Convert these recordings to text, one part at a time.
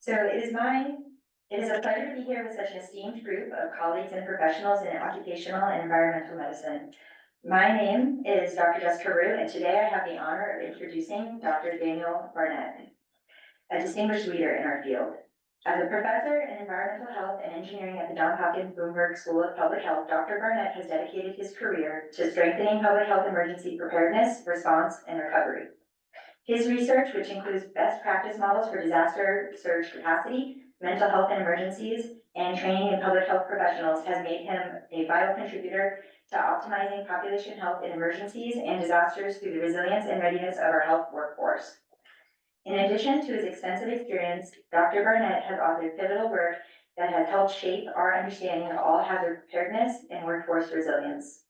So it is a pleasure to be here with such an esteemed group of colleagues and professionals in occupational and environmental medicine. My name is Dr. Jessica Rue, and today I have the honor of introducing Dr. Daniel Barnett, a distinguished leader in our field. As a professor in environmental health and engineering at the Johns Hopkins Bloomberg School of Public Health, Dr. Barnett has dedicated his career to strengthening public health emergency preparedness, response, and recovery. His research, which includes best practice models for disaster surge capacity, mental health and emergencies, and training in public health professionals, has made him a vital contributor to optimizing population health in emergencies and disasters through the resilience and readiness of our health workforce. In addition to his extensive experience, Dr. Barnett has authored pivotal work that has helped shape our understanding of all hazard preparedness and workforce resilience.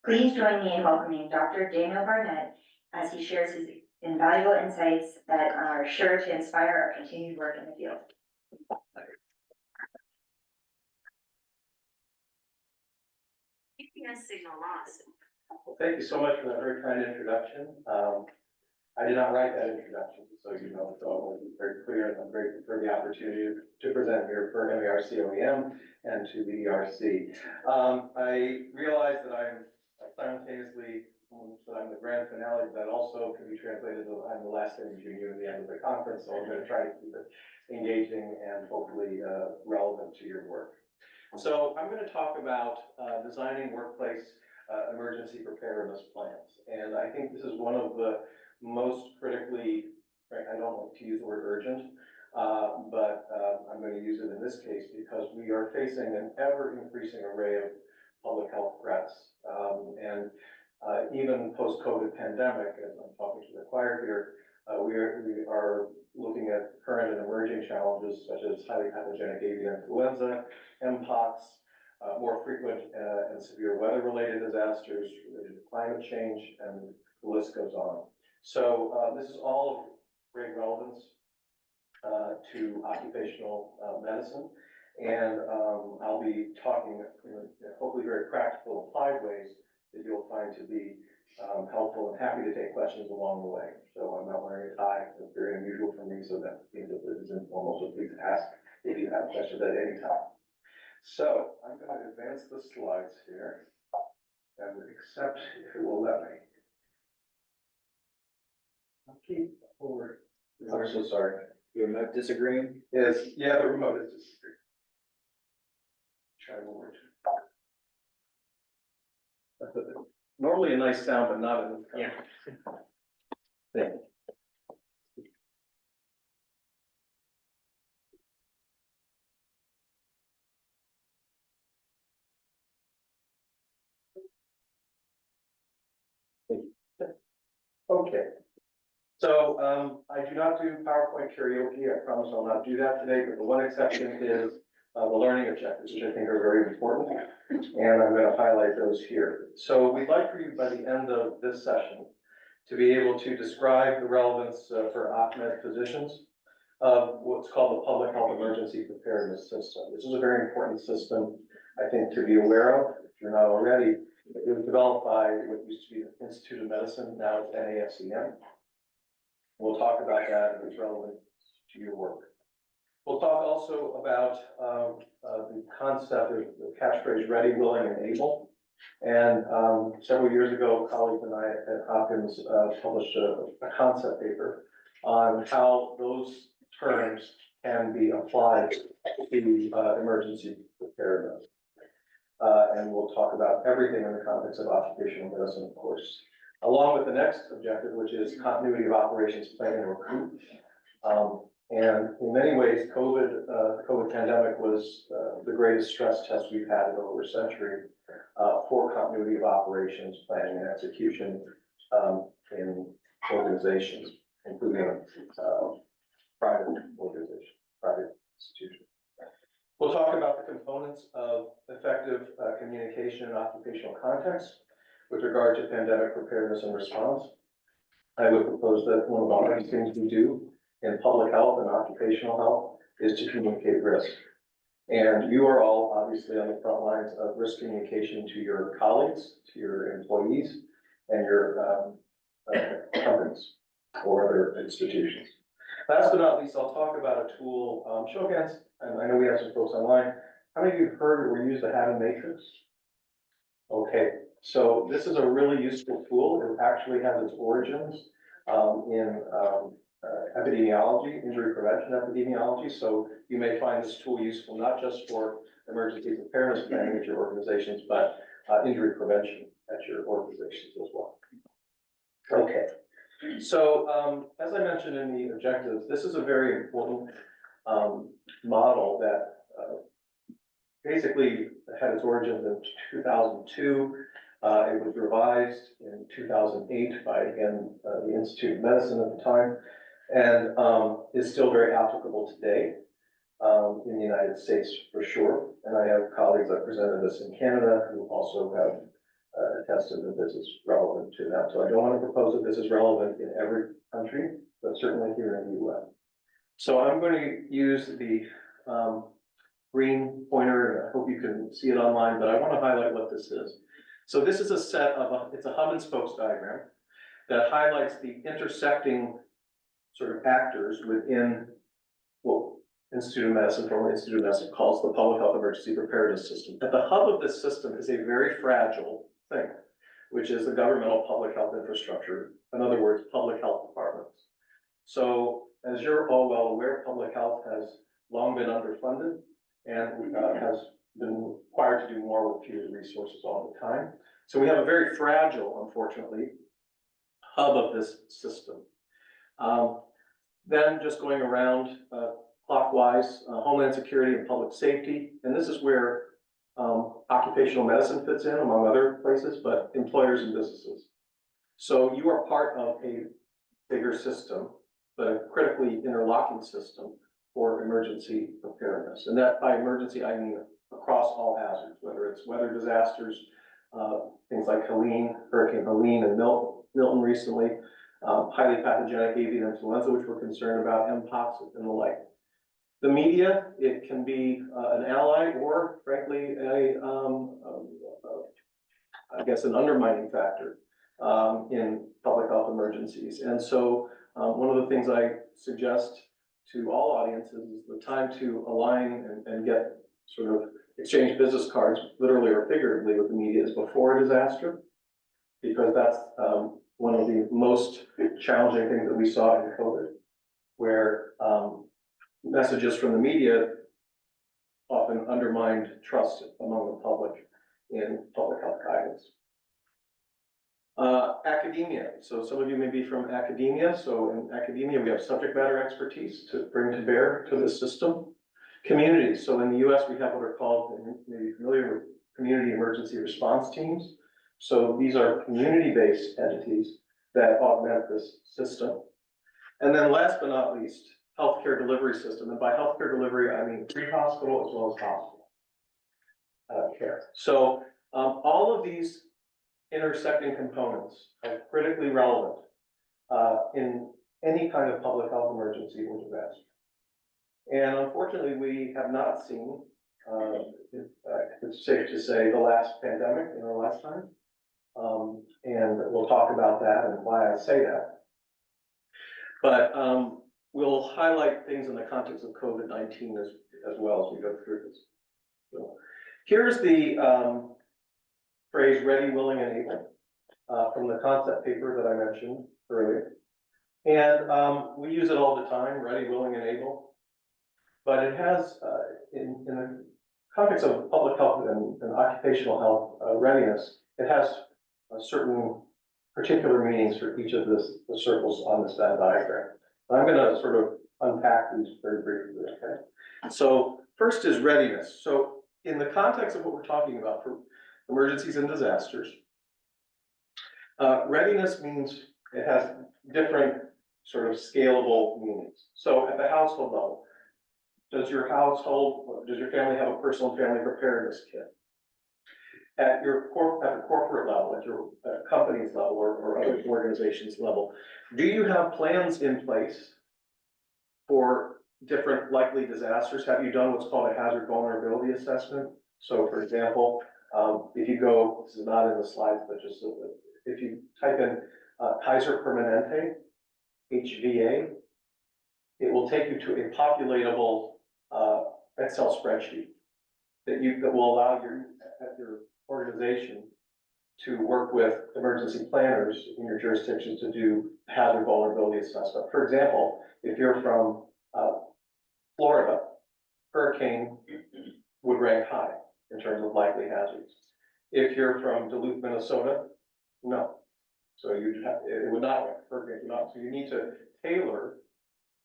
Please join me in welcoming Dr. Daniel Barnett as he shares his invaluable insights that are sure to inspire our continued work in the field. Keeping us signal lost. Well, thank you so much for that very kind introduction. I did not write that introduction, so you know, so I want to be very clear, and I'm grateful for the opportunity to present here for MERC OEM and to the ERC. I realize that I'm simultaneously, that I'm the grand finale, but that also can be translated to I'm the last interview you at the end of the conference, so I'm going to try to keep it engaging and hopefully relevant to your work. So I'm going to talk about designing workplace emergency preparedness plans. And I think this is one of the most critically, I don't like to use the word urgent, but I'm going to use it in this case because we are facing an ever increasing array of public health threats. Even post-COVID pandemic, as I'm talking to the choir here, we are looking at current and emerging challenges such as highly pathogenic avian influenza, Mpox, more frequent and severe weather-related disasters related to climate change, and the list goes on. So this is all of great relevance to occupational medicine, and I'll be talking in hopefully very practical, applied ways that you'll find to be helpful, and happy to take questions along the way. So I'm not wearing a tie. It's very unusual for me, so that means that it is informal, so please ask if you have questions at any time. So I'm going to advance the slides here and accept if it will let me. I'll keep forward. I'm so sorry. Your remote disagreeing? Yes, yeah, the remote is disagreeing. Try one more time. Normally a nice sound, but not in this kind. Yeah. Thank you. Okay. So I do not do PowerPoint karaoke. I promise I'll not do that today, but the one exception is the learning objectives, which I think are very important, and I'm going to highlight those here. So we'd like for you by the end of this session to be able to describe the relevance for OpMed physicians of what's called the Public Health Emergency Preparedness System. This is a very important system, I think, to be aware of, if you're not already. It was developed by what used to be the Institute of Medicine, now it's NAFCM. We'll talk about that if it's relevant to your work. We'll talk also about the concept of the catchphrase ready, willing, and able. And several years ago, colleagues and I at Hopkins published a concept paper on how those terms can be applied to emergency preparedness. And we'll talk about everything in the context of occupational medicine, of course, along with the next objective, which is continuity of operations planning or COOP. And in many ways, COVID pandemic was the greatest stress test we've had in over a century for continuity of operations planning and execution in organizations, including private organizations, private institutions. We'll talk about the components of effective communication in occupational context with regard to pandemic preparedness and response. I would propose that one of the hardest things we do in public health and occupational health is to communicate risk. And you are all obviously on the front lines of risk communication to your colleagues, to your employees, and your companies or other institutions. Last but not least, I'll talk about a tool, show of hands, and I know we have some folks online. How many of you have heard or used the Haven Matrix? Okay, so this is a really useful tool. It actually has its origins in epidemiology, injury prevention epidemiology. So you may find this tool useful not just for emergency preparedness planning at your organizations, but injury prevention at your organizations as well. Okay, so as I mentioned in the objectives, this is a very important model that basically had its origins in 2002. It was revised in 2008 by, again, the Institute of Medicine at the time, and is still very applicable today in the United States for sure. And I have colleagues that presented this in Canada who also have attested that this is relevant to them. So I don't want to propose that this is relevant in every country, but certainly here in the US. So I'm going to use the green pointer, and I hope you can see it online, but I want to highlight what this is. So this is a set of, it's a hub and spokes diagram that highlights the intersecting sort of actors within what Institute of Medicine, formerly Institute of Medicine, calls the public health emergency preparedness system. At the hub of this system is a very fragile thing, which is the governmental public health infrastructure. In other words, public health departments. So as you're all well aware, public health has long been underfunded and has been required to do more with fewer resources all the time. So we have a very fragile, unfortunately, hub of this system. Then just going around clockwise, Homeland Security and Public Safety, and this is where occupational medicine fits in, among other places, but employers and businesses. So you are part of a bigger system, but a critically interlocking system for emergency preparedness. And that by emergency, I mean across all hazards, whether it's weather disasters, things like Hurricane Helene and Milton recently, highly pathogenic avian influenza, which we're concerned about, Mpox and the like. The media, it can be an ally or frankly, I guess an undermining factor in public health emergencies. And so one of the things I suggest to all audiences is the time to align and get sort of exchange business cards, literally or figuratively, with the media is before a disaster, because that's one of the most challenging things that we saw in COVID, where messages from the media often undermined trust among the public in public health guidance. Academia. So some of you may be from academia. So in academia, we have subject matter expertise to bring to bear to this system. Communities. So in the US, we have what are called, maybe familiar with, community emergency response teams. So these are community-based entities that augment this system. And then last but not least, healthcare delivery system. And by healthcare delivery, I mean pre-hospital as well as hospital care. So all of these intersecting components are critically relevant in any kind of public health emergency or disaster. And unfortunately, we have not seen, it's safe to say, the last pandemic in our lifetime. And we'll talk about that and why I say that. But we'll highlight things in the context of COVID-19 as well as we go through this. So here's the phrase ready, willing, and able from the concept paper that I mentioned earlier. And we use it all the time, ready, willing, and able. But it has, in the context of public health and occupational health readiness, it has certain particular meanings for each of the circles on this Venn diagram. And I'm going to sort of unpack these very briefly, okay? So first is readiness. So in the context of what we're talking about for emergencies and disasters, readiness means it has different sort of scalable meanings. So at the household level, does your family have a personal family preparedness kit? At the corporate level, at your company's level or other organizations level, do you have plans in place for different likely disasters? Have you done what's called a hazard vulnerability assessment? So for example, if you go, this is not in the slides, but just if you type in Kaiser Permanente, HVA, it will take you to a populatable, Excel spreadsheet that will allow your organization to work with emergency planners in your jurisdictions to do hazard vulnerability assessment. For example, if you're from, Florida, hurricane would rank high in terms of likely hazards. If you're from Duluth, Minnesota, no. So it would not rank, hurricane would not. So you need to tailor,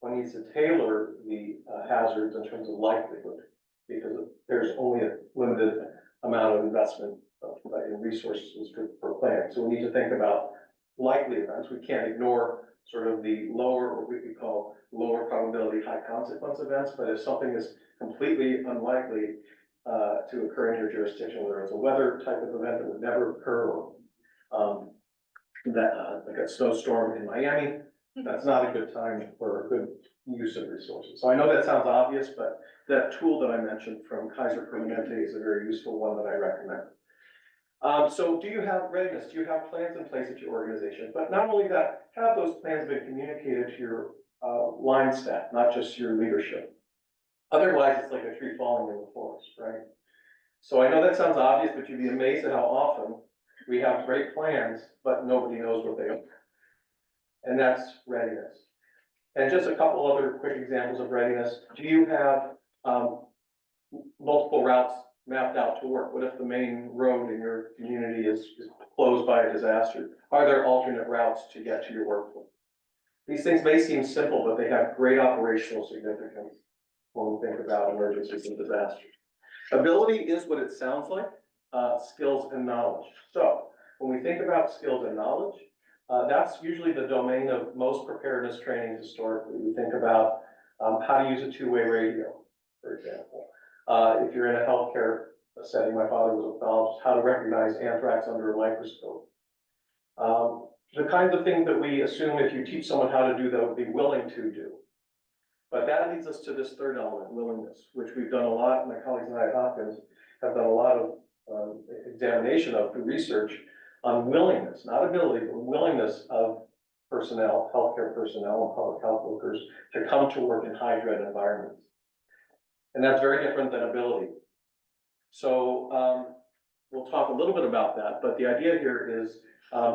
one needs to tailor the hazards in terms of likelihood, because there's only a limited amount of investment in resources for planning. So we need to think about likely events. We can't ignore sort of the lower, what we call lower probability, high consequence events, but if something is completely unlikely to occur in your jurisdiction, whether it's a weather type of event that would never occur, or like a snowstorm in Miami, that's not a good time for a good use of resources. So I know that sounds obvious, but that tool that I mentioned from Kaiser Permanente is a very useful one that I recommend. So do you have readiness? Do you have plans in place at your organization? But not only that, have those plans been communicated to your line staff, not just your leadership? Otherwise, it's like a tree falling in the forest, right? So I know that sounds obvious, but you'd be amazed at how often we have great plans, but nobody knows what they are. And that's readiness. And just a couple other quick examples of readiness. Do you have multiple routes mapped out to work? What if the main road in your community is closed by a disaster? Are there alternate routes to get to your workplace? These things may seem simple, but they have great operational significance when we think about emergencies and disasters. Ability is what it sounds like, skills and knowledge. So when we think about skills and knowledge, that's usually the domain of most preparedness training historically. We think about how to use a two-way radio, for example. If you're in a healthcare setting, my father was a pathologist, how to recognize anthrax under a microscope. The kinds of things that we assume if you teach someone how to do, they would be willing to do. But that leads us to this third element, willingness, which we've done a lot. My colleagues and I at Hopkins have done a lot of examination of through research on willingness, not ability, but willingness of personnel, healthcare personnel and public health workers to come to work in high dread environments. And that's very different than ability. So we'll talk a little bit about that, but the idea here is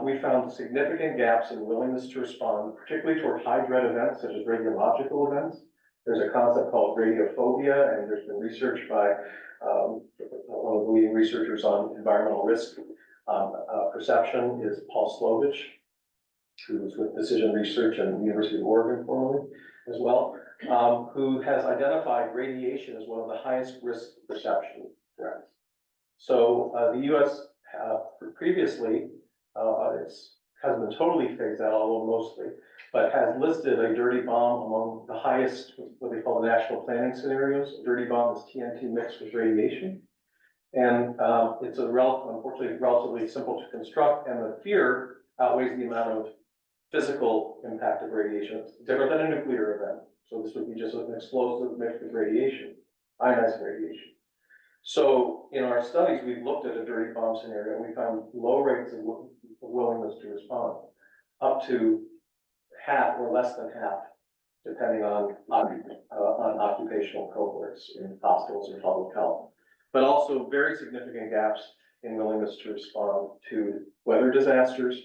we found significant gaps in willingness to respond, particularly toward high dread events such as radiological events. There's a concept called radiophobia, and there's been research by one of the leading researchers on environmental risk perception is Paul Slovich, who's with Decision Research and the University of Oregon formerly as well, who has identified radiation as one of the highest risk perception threats. So the U.S. Previously, has been totally phased out, although mostly, but has listed a dirty bomb among the highest, what they call national planning scenarios. A dirty bomb is TNT mixed with radiation. And it's unfortunately relatively simple to construct, and the fear outweighs the amount of physical impact of radiation. It's different than a nuclear event. So this would be just an explosive mixed with radiation, ionizing radiation. So in our studies, we've looked at a dirty bomb scenario, and we found low rates of willingness to respond, up to half or less than half, depending on occupational cohorts in hospitals and public health. But also very significant gaps in willingness to respond to weather disasters,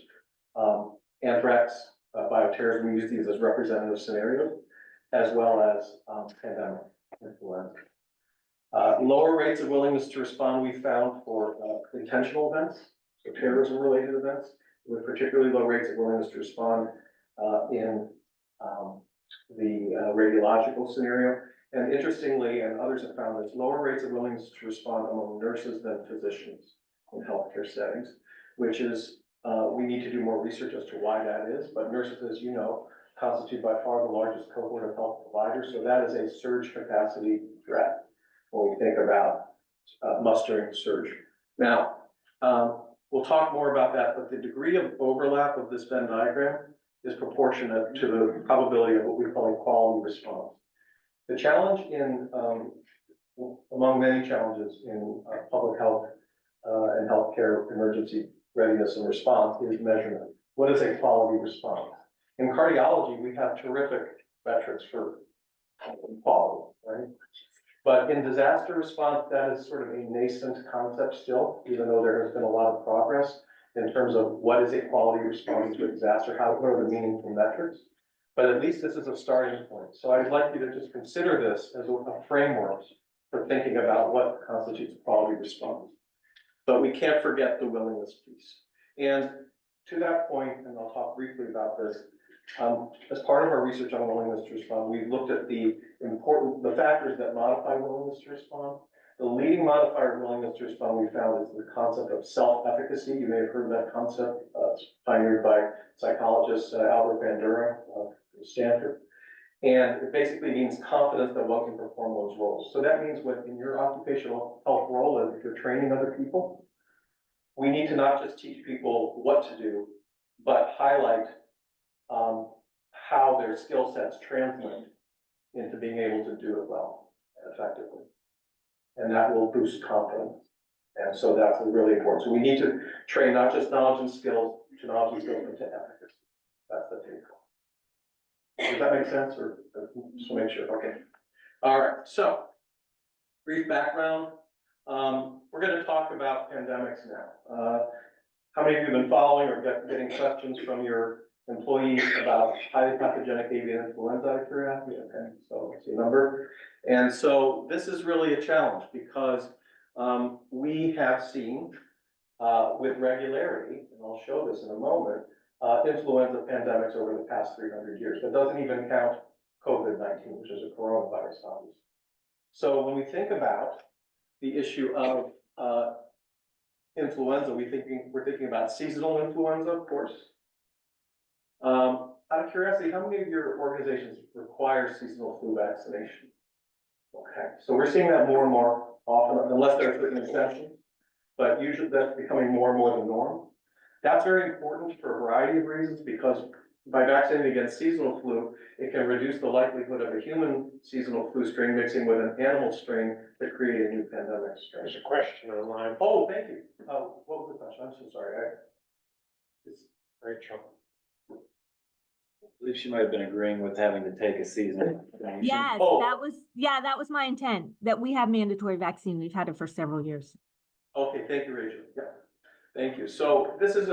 anthrax, bioterrorism. We use these as representative scenarios, as well as pandemic influenza. Lower rates of willingness to respond we found for intentional events, so terrorism-related events, with particularly low rates of willingness to respond in the radiological scenario. And interestingly, and others have found this, lower rates of willingness to respond among nurses than physicians in healthcare settings, which is, we need to do more research as to why that is, but nurses, as you know, constitute by far the largest cohort of health providers, so that is a surge capacity threat when we think about mustering surge. Now, we'll talk more about that, but the degree of overlap of this Venn diagram is proportionate to the probability of what we call a quality response. The challenge in, among many challenges in public health and healthcare emergency readiness and response is measurement. What is a quality response? In cardiology, we have terrific metrics for quality, right? But in disaster response, that is sort of a nascent concept still, even though there has been a lot of progress in terms of what is a quality response to a disaster, what are the meaningful metrics. But at least this is a starting point. So I'd like you to just consider this as a framework for thinking about what constitutes a quality response. But we can't forget the willingness piece. And to that point, and I'll talk briefly about this, as part of our research on willingness to respond, we've looked at the factors that modify willingness to respond. The leading modifier of willingness to respond we found is the concept of self-efficacy. You may have heard that concept, pioneered by psychologist Albert Bandura of Stanford. And it basically means confidence that one can perform those roles. So that means when in your occupational health role, and if you're training other people, we need to not just teach people what to do, but highlight how their skill sets translate into being able to do it well and effectively. And that will boost confidence. And so that's really important. So we need to train not just knowledge and skills, but to efficacy. That's the take home. Does that make sense, or just to make sure? Okay. All right. So brief background. We're going to talk about pandemics now. How many of you have been following or getting questions from your employees about highly pathogenic avian influenza out of curiosity? Okay, so let's see a number. And so this is really a challenge because we have seen with regularity, and I'll show this in a moment, influenza pandemics over the past 300 years. That doesn't even count COVID-19, which is a coronavirus, obviously. So when we think about the issue of influenza, we're thinking about seasonal influenza, of course. Out of curiosity, how many of your organizations require seasonal flu vaccination? Okay, so we're seeing that more and more often, unless there are certain exceptions, but usually that's becoming more and more the norm. That's very important for a variety of reasons, because by vaccinating against seasonal flu, it can reduce the likelihood of a human seasonal flu strain mixing with an animal strain to create a new pandemic strain. There's a question online. Oh, thank you. What was the question? I'm so sorry. It's Rachel. I believe she might have been agreeing with having to take a season. Yes, Oh. that was my intent, that we have mandatory vaccine. We've had it for several years. Okay, thank you, Rachel. Yeah, thank you. So this is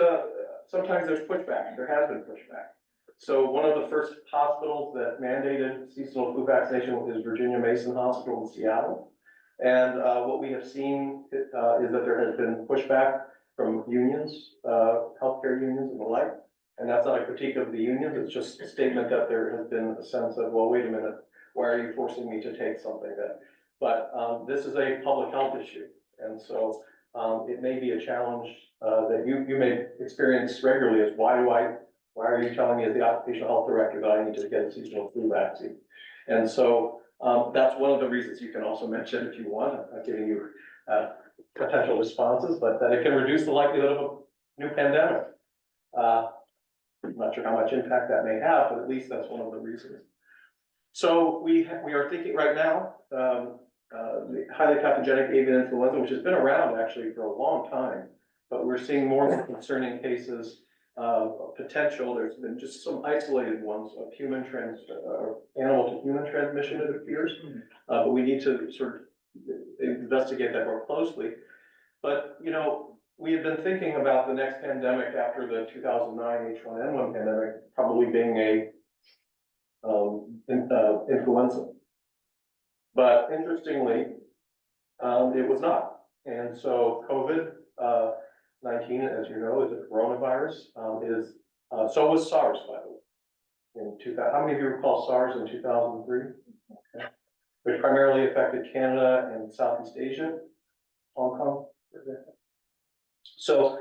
sometimes there's pushback. There has been pushback. So one of the first hospitals that mandated seasonal flu vaccination is Virginia Mason Hospital in Seattle. And what we have seen is that there has been pushback from unions, healthcare unions and the like. And that's not a critique of the unions, it's just a statement that there has been a sense of, well, wait a minute, why are you forcing me to take something that, but this is a public health issue. And so it may be a challenge that you may experience regularly is why are you telling me as the occupational health director that I need to get a seasonal flu vaccine? And so that's one of the reasons you can also mention if you want. I'm not giving you potential responses, but that it can reduce the likelihood of a new pandemic. I'm not sure how much impact that may have, but at least that's one of the reasons. So we are thinking right now, the highly pathogenic avian influenza, which has been around actually for a long time, but we're seeing more concerning cases of potential. There's been just some isolated ones of animal to human transmission, it appears, but we need to sort of investigate that more closely. But, you know, we have been thinking about the next pandemic after the 2009 H1N1 pandemic, probably being a influenza. But interestingly, it was not. And so COVID-19, as you know, is a coronavirus. So was SARS, by the way. In 2000, how many of you recall SARS in 2003? Okay. Which primarily affected Canada and Southeast Asia, Hong Kong, for example. So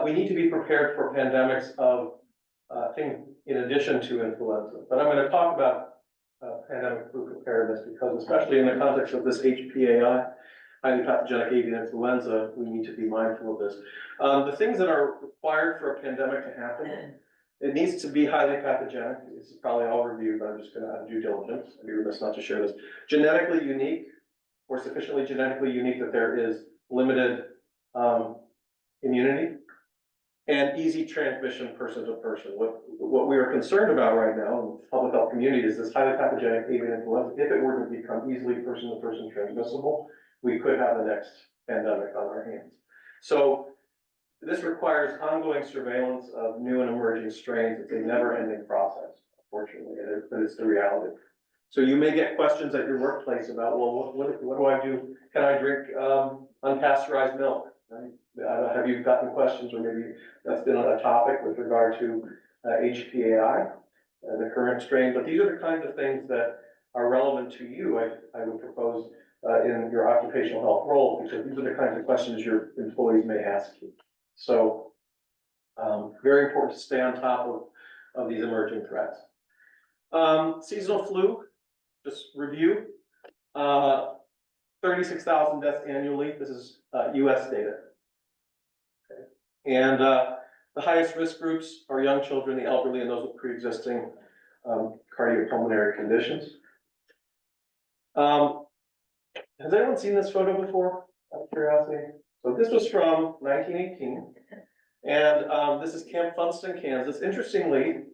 we need to be prepared for pandemics of things in addition to influenza. But I'm going to talk about pandemic flu preparedness because, especially in the context of this HPAI, highly pathogenic avian influenza, we need to be mindful of this. The things that are required for a pandemic to happen, it needs to be highly pathogenic. This is probably all reviewed, but I'm just going to have due diligence. I'd be remiss not to share this. Genetically unique, or sufficiently genetically unique that there is limited immunity. and easy transmission person to person. What we are concerned about right now in the public health community is this highly pathogenic avian influenza. If it were to become easily person to person transmissible, we could have the next pandemic on our hands. So this requires ongoing surveillance of new and emerging strains. It's a never-ending process, unfortunately, but it's the reality. So you may get questions at your workplace about, well, what do I do? Can I drink unpasteurized milk? Right? Have you gotten questions, or maybe that's been a topic with regard to HPAI, the current strain? But these are the kinds of things that are relevant to you, I would propose, in your occupational health role, because these are the kinds of questions your employees may ask you. So, very important to stay on top of these emerging threats. Seasonal flu, just review, 36,000 deaths annually. This is US data. Okay. And the highest risk groups are young children, the elderly, and those with pre-existing cardiopulmonary conditions. Has anyone seen this photo before, out of curiosity? So this was from 1918, and this is Camp Funston, Kansas. Interestingly,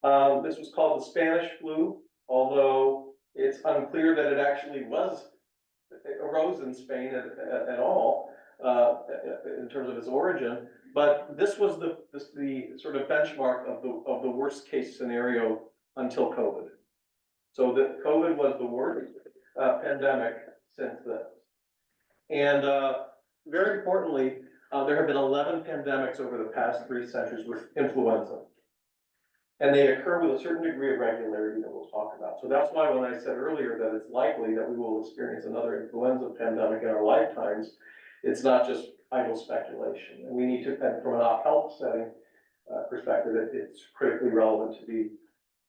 this was called the Spanish flu, although it's unclear that it actually arose in Spain at all, in terms of its origin. But this was the sort of benchmark of the worst case scenario until COVID. So that COVID was the worst pandemic since then. And very importantly, there have been 11 pandemics over the past 3 centuries with influenza. And they occur with a certain degree of regularity that we'll talk about. So that's why when I said earlier that it's likely that we will experience another influenza pandemic in our lifetimes, it's not just idle speculation. And we need to, from an health setting perspective, it's critically relevant to be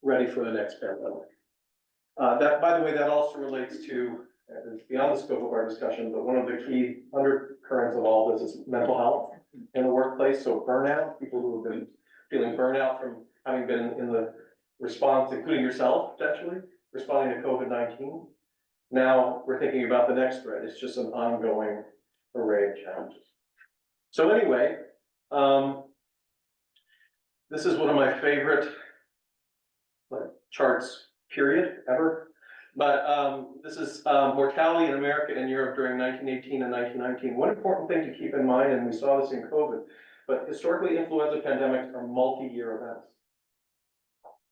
ready for the next pandemic. That, by the way, that also relates to, it's beyond the scope of our discussion, but one of the key undercurrents of all this is mental health in the workplace. So burnout, people who have been feeling burnout from having been in the response, including yourself, potentially, responding to COVID-19. Now we're thinking about the next threat. It's just an ongoing array of challenges. So anyway, this is one of my favorite charts, period, ever. But this is mortality in America and Europe during 1918 and 1919. One important thing to keep in mind, and we saw this in COVID, but historically influenza pandemics are multi-year events.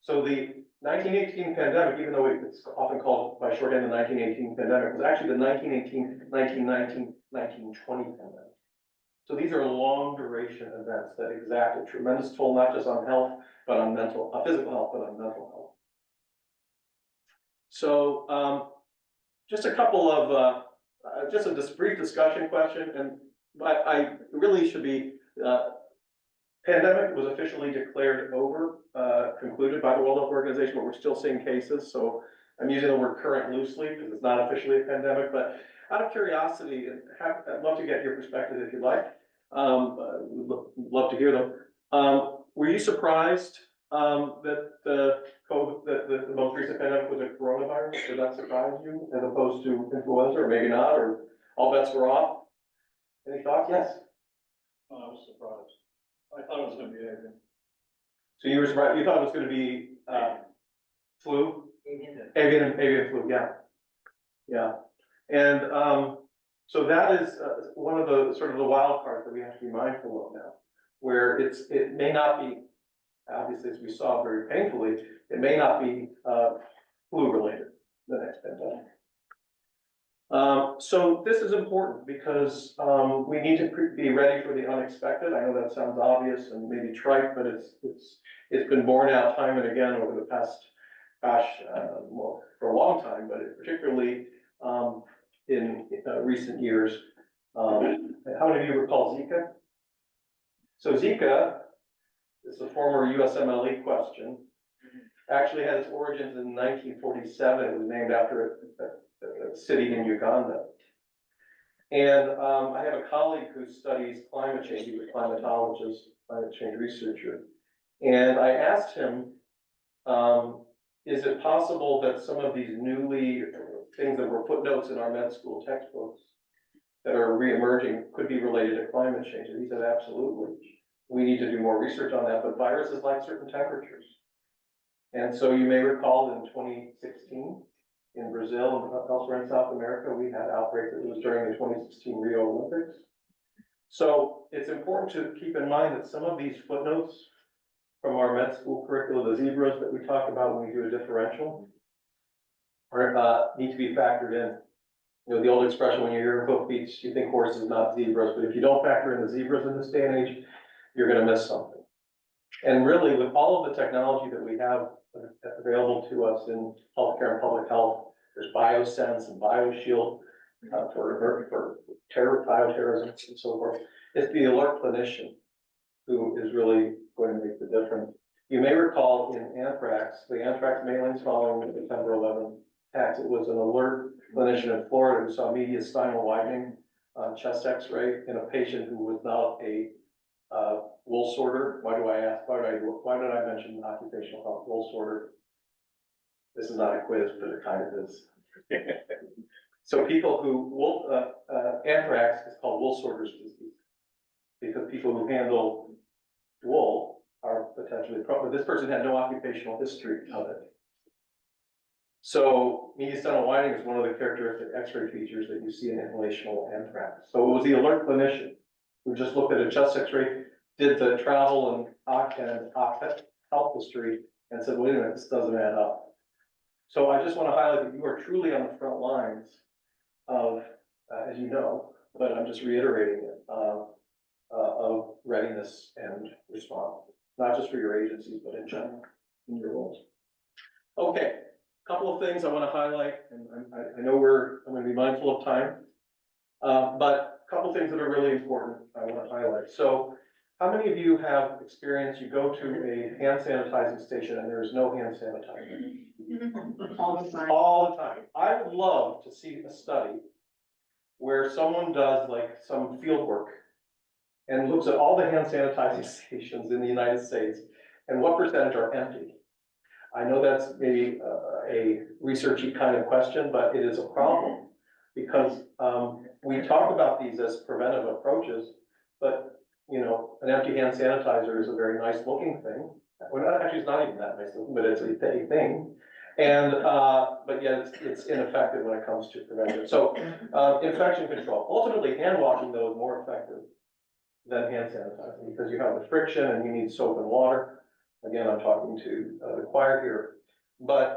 So the 1918 pandemic, even though it's often called by shorthand the 1918 pandemic, was actually the 1918, 1919, 1920 pandemic. So these are long duration events that exact a tremendous toll, not just on health, but on physical health, but on mental health. So just a couple of, just a brief discussion question, and I really should be, pandemic was officially declared over, concluded by the World Health Organization, but we're still seeing cases. So I'm using the word current loosely because it's not officially a pandemic, but out of curiosity, and I'd love to get your perspective if you'd like. We'd love to hear them. Were you surprised that the most recent pandemic was a coronavirus? Did that surprise you as opposed to influenza, or maybe not, or all bets were off? Any thoughts? Yes. Oh, I was surprised. I thought it was gonna be avian. So you were surprised, you thought it was gonna be, flu? Avian flu, yeah. Yeah. And, so that is, one of the sort of the wild cards that we have to be mindful of now, where it may not be, obviously, as we saw very painfully, it may not be, flu related, the next pandemic. So this is important because we need to be ready for the unexpected. I know that sounds obvious and maybe trite, but it's been borne out time and again over the past, well, for a long time, but particularly in recent years. How many of you recall Zika? So Zika is a former USMLE question. Actually had its origins in 1947. It was named after a city in Uganda. And I have a colleague who studies climate change. He's a climatologist, climate change researcher. And I asked him, is it possible that some of these things that were footnotes in our med school textbooks that are reemerging could be related to climate change? And he said, absolutely. We need to do more research on that, but viruses like certain temperatures. And so you may recall in 2016, in Brazil and elsewhere in South America, we had outbreaks. It was during the 2016 Rio Olympics. So it's important to keep in mind that some of these footnotes from our med school curricula, the zebras that we talk about when we do a differential, are, need to be factored in. You know, the old expression, when you hear hoofbeats, you think horses, not zebras, but if you don't factor in the zebras in this day and age, you're gonna miss something. And really, with all of the technology that we have available to us in healthcare and public health, there's BioSense and BioShield for bioterrorism and so forth. It's the alert clinician who is really going to make the difference. You may recall in anthrax, the anthrax mailings following the September 11 attacks, it was an alert clinician in Florida who saw mediastinal widening on chest x-ray in a patient who was not a wool sorter. Why did I mention occupational health wool sorter? This is not a quiz, but it kind of is. So people who anthrax is called wool sorters disease because people who handle wool are potentially this person had no occupational history of it. So mediastinal widening is one of the characteristic X-ray features that you see in inhalational anthrax. So it was the alert clinician who just looked at a chest X-ray, did the travel and health history, and said, wait a minute, this doesn't add up. So I just want to highlight that you are truly on the front lines of, as you know, but I'm just reiterating it, of readiness and response, not just for your agencies, but in general, in your roles. Okay, a couple of things I want to highlight, and I know I'm going to be mindful of time, but a couple of things that are really important I want to highlight. So how many of you have experience, you go to a hand sanitizing station and there's no hand sanitizer? All the time. All the time. I would love to see a study where someone does like some field work and looks at all the hand sanitizing stations in the United States and what percentage are empty. I know that's maybe a researchy kind of question, but it is a problem because we talk about these as preventive approaches, but you know, an empty hand sanitizer is a very nice looking thing. Well, actually, it's not even that nice looking, but it's a thing. And, but yet it's ineffective when it comes to prevention. So, infection control. Ultimately, hand washing though is more effective than hand sanitizing because you have the friction and you need soap and water. Again, I'm talking to the choir here. But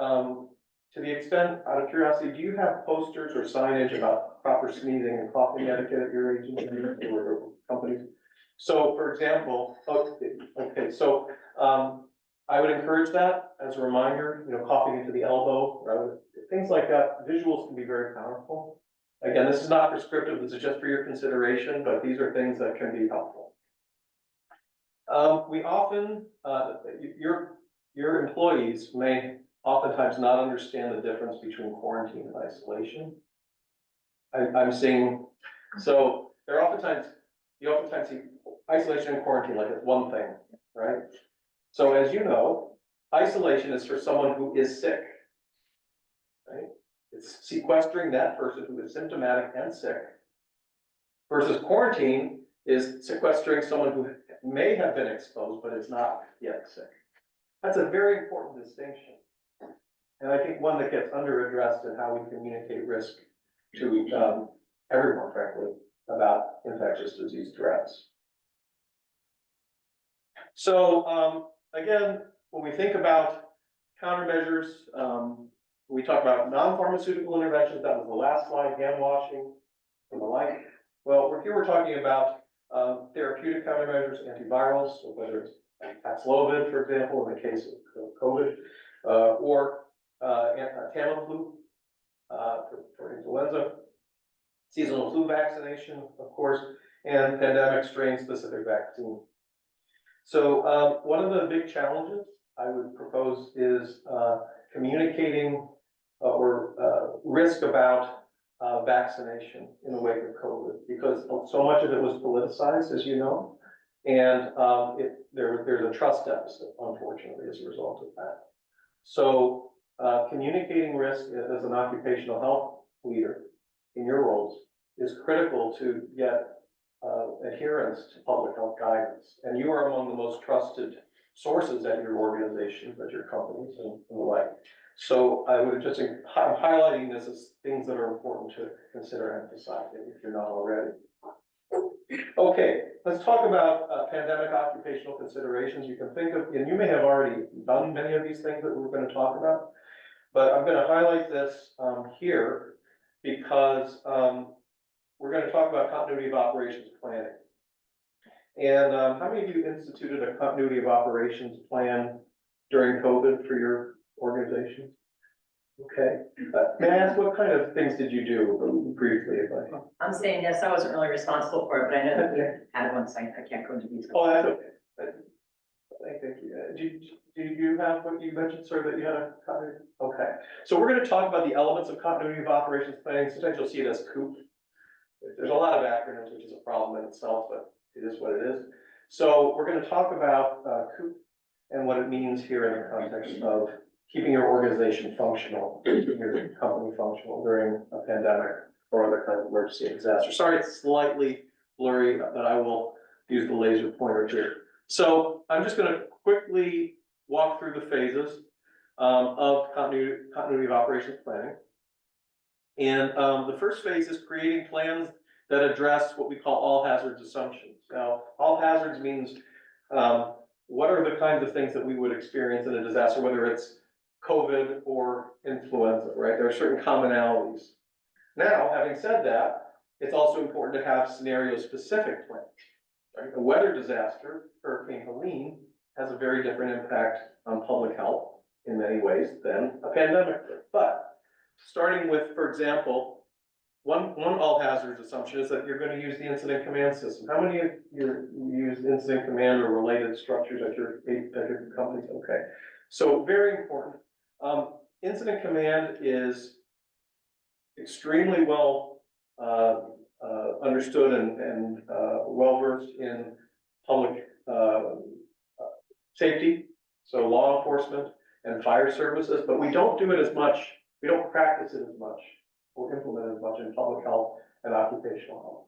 to the extent, out of curiosity, do you have posters or signage about proper sneezing and coughing etiquette at your agency or companies? So, for example, okay, so I would encourage that as a reminder, you know, coughing into the elbow, or things like that. Visuals can be very powerful. Again, this is not prescriptive, this is just for your consideration, but these are things that can be helpful. We often, your employees may oftentimes not understand the difference between quarantine and isolation. I'm seeing, so there are oftentimes, you oftentimes see isolation and quarantine like it's one thing, right? So as you know, isolation is for someone who is sick, right? It's sequestering that person who is symptomatic and sick. Versus quarantine is sequestering someone who may have been exposed, but is not yet sick. That's a very important distinction. And I think one that gets under-addressed in how we communicate risk to everyone, frankly, about infectious disease threats. So again, when we think about countermeasures, we talk about non-pharmaceutical interventions. That was the last slide, hand washing and the like. Well, here we're talking about therapeutic countermeasures, antivirals, so whether it's Paxlovid, for example, in the case of COVID, or Tamiflu for influenza, seasonal flu vaccination, of course, and pandemic strain-specific vaccine. So one of the big challenges I would propose is communicating or risk about vaccination in the wake of COVID, because so much of it was politicized, as you know, and there's a trust deficit, unfortunately, as a result of that. So communicating risk as an occupational health leader in your roles is critical to get adherence to public health guidance. And you are among the most trusted sources at your organizations, at your companies and the like. So I would just, I'm highlighting this as things that are important to consider emphasizing if you're not already. Okay, let's talk about pandemic occupational considerations. You can think of, and you may have already done many of these things that we're going to talk about, but I'm going to highlight this here because we're going to talk about continuity of operations planning. And how many of you instituted a continuity of operations plan during COVID for your organization? Okay, may I ask what kind of things did you do briefly, if I? I'm saying yes, I wasn't really responsible for it, but I know that we had one site, I can't go into detail. Oh, that's okay. Thank you. Do you have what you mentioned, sir, that you had a continuity? Okay, so we're gonna talk about the elements of continuity of operations planning. Sometimes you'll see it as COOP. There's a lot of acronyms, which is a problem in itself, but it is what it is. So we're gonna talk about COOP and what it means here in the context of keeping your organization functional, keeping your company functional during a pandemic or other kind of emergency and disaster. Sorry, it's slightly blurry, but I will use the laser pointer here. So I'm just gonna quickly walk through the phases of continuity of operations planning. And the first phase is creating plans that address what we call all hazards assumptions. Now, all hazards means what are the kinds of things that we would experience in a disaster, whether it's COVID or influenza, right? There are certain commonalities. Now, having said that, it's also important to have scenario-specific plans. Right? A weather disaster, Hurricane Helene, has a very different impact on public health in many ways than a pandemic. But starting with, for example, one all hazards assumption is that you're going to use the incident command system. How many of you use incident command or related structures at your companies? Okay, so very important. Incident command is extremely well understood and well versed in public safety, so law enforcement and fire services, but we don't do it as much. We don't practice it as much or implement it as much in public health and occupational health.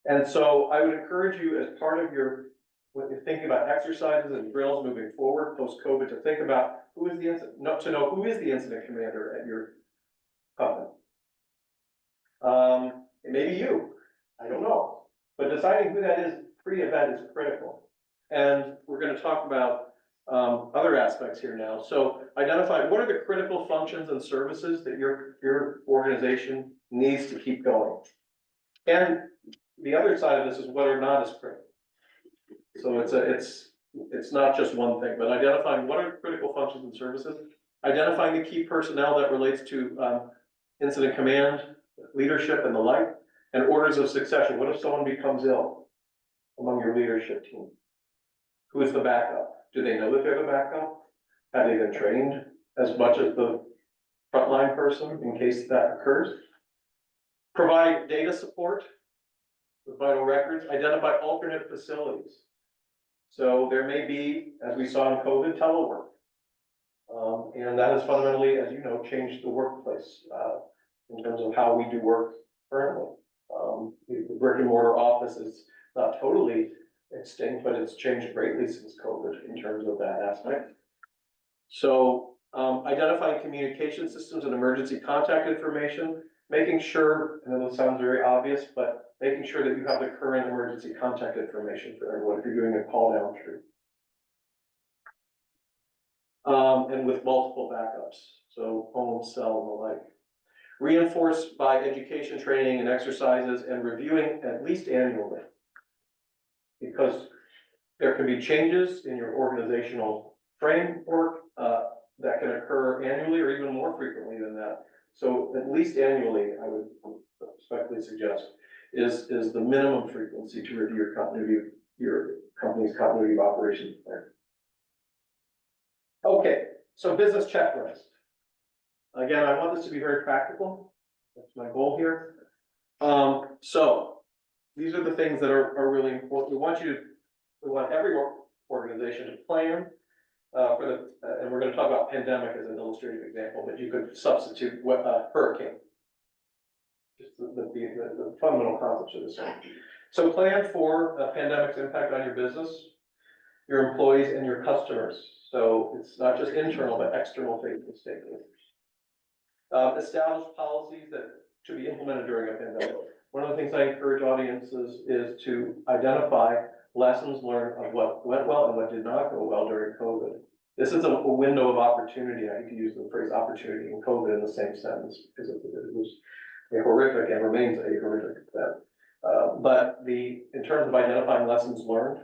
And so I would encourage you, as part of your, when you're thinking about exercises and drills moving forward post-COVID, to think about who is the to know who is the incident commander at your company. It may be you, I don't know, but deciding who that is pre-event is critical. And we're going to talk about other aspects here now. So identify what are the critical functions and services that your organization needs to keep going. And the other side of this is what are not as critical. So it's not just one thing, but identifying what are critical functions and services, identifying the key personnel that relates to incident command, leadership and the like, and orders of succession. What if someone becomes ill among your leadership team? Who is the backup? Do they know that they're the backup? Have they been trained as much as the frontline person in case that occurs? Provide data support with vital records, identify alternate facilities. So there may be, as we saw in COVID, telework. And that has fundamentally, as you know, changed the workplace in terms of how we do work currently. The brick and mortar office is not totally extinct, but it's changed greatly since COVID in terms of that aspect. So identifying communication systems and emergency contact information, making sure, and it sounds very obvious, but making sure that you have the current emergency contact information for everyone if you're doing a call down tree. And with multiple backups, so home, cell, and the like. Reinforced by education, training, and exercises, and reviewing at least annually. Because there can be changes in your organizational framework that can occur annually or even more frequently than that. So at least annually, I would respectfully suggest, is the minimum frequency to review your company's continuity of operations plan. Okay, so business checklist. Again, I want this to be very practical. That's my goal here. So these are the things that are really important. We want every organization to plan for the, and we're going to talk about pandemic as an illustrative example, but you could substitute what hurricane. Just the fundamental concepts of this. So plan for a pandemic's impact on your business, your employees, and your customers. So it's not just internal, but external facing stakeholders. Establish policies that should be implemented during a pandemic. One of the things I encourage audiences is to identify lessons learned of what went well and what did not go well during COVID. This is a window of opportunity. I hate to use the phrase opportunity and COVID in the same sentence because it was a horrific and remains a horrific event. But in terms of identifying lessons learned,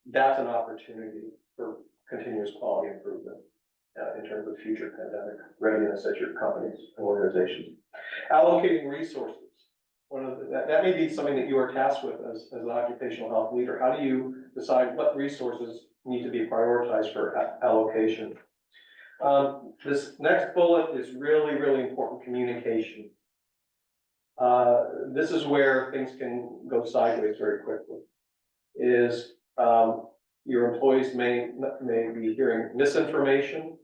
that's an opportunity for continuous quality improvement in terms of future pandemic readiness at your companies and organizations. Allocating resources. That may be something that you are tasked with as an occupational health leader. How do you decide what resources need to be prioritized for allocation? This next bullet is really, really important: communication. This is where things can go sideways very quickly. Your employees may be hearing misinformation.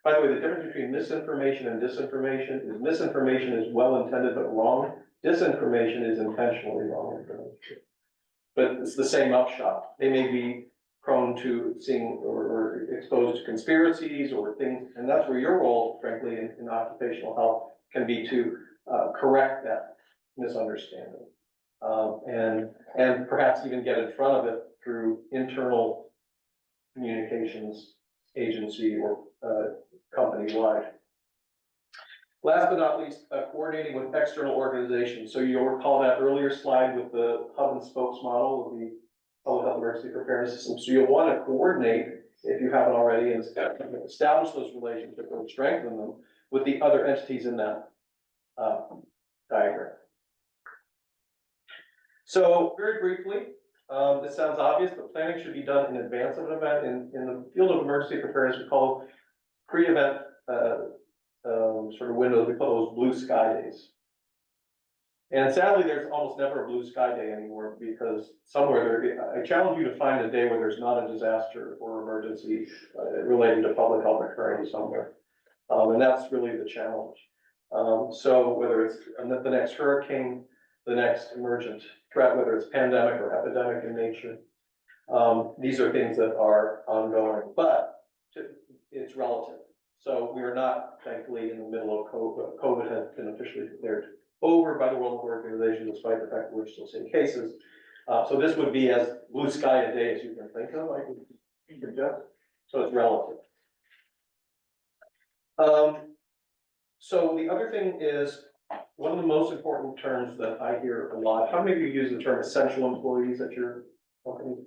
By the way, the difference between misinformation and disinformation is misinformation is well intended but wrong. Disinformation is intentionally wrong information. But it's the same upshot. They may be prone to seeing or exposed to conspiracies or things, and that's where your role, frankly, in occupational health can be to correct that misunderstanding. And perhaps even get in front of it through internal communications agency or company-wide. Last but not least, coordinating with external organizations. So you'll recall that earlier slide with the hub and spokes model of the public health emergency preparedness system. So you'll want to coordinate, if you haven't already, and establish those relationships and strengthen them with the other entities in that diagram. So very briefly, this sounds obvious, but planning should be done in advance of an event. In the field of emergency preparedness, we call pre-event sort of windows, we call those blue sky days. And sadly, there's almost never a blue sky day anymore because somewhere I challenge you to find a day where there's not a disaster or emergency related to public health occurring somewhere. And that's really the challenge. So whether it's the next hurricane, the next emergent threat, whether it's pandemic or epidemic in nature, these are things that are ongoing, but it's relative. So we are not, thankfully, in the middle of COVID. COVID has been officially declared over by the World Health Organization, despite the fact that we're still seeing cases. So this would be as blue sky a day as you can think of, I would suggest. So it's relative. So the other thing is, one of the most important terms that I hear a lot, how many of you use the term essential employees at your company?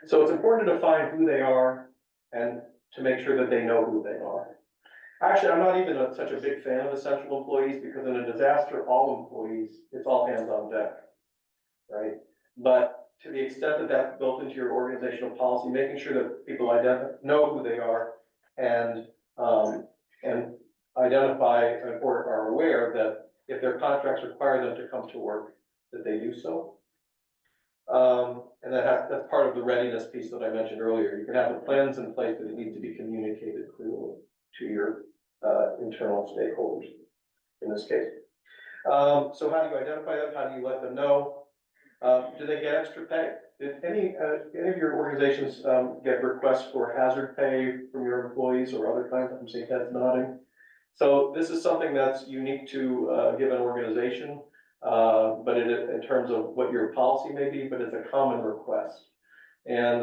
So it's important to define who they are and to make sure that they know who they are. Actually, I'm not even such a big fan of essential employees because in a disaster, all employees, it's all hands on deck, right? But to the extent that that's built into your organizational policy, making sure that people know who they are and identify or are aware that if their contracts require them to come to work, that they do so. And that's part of the readiness piece that I mentioned earlier. You can have the plans in place, but it needs to be communicated clearly to your internal stakeholders in this case. So how do you identify them? How do you let them know? Do they get extra pay? Did any of your organizations get requests for hazard pay from your employees or other kinds? I'm seeing heads nodding. So this is something that's unique to a given organization, but in terms of what your policy may be, but it's a common request. And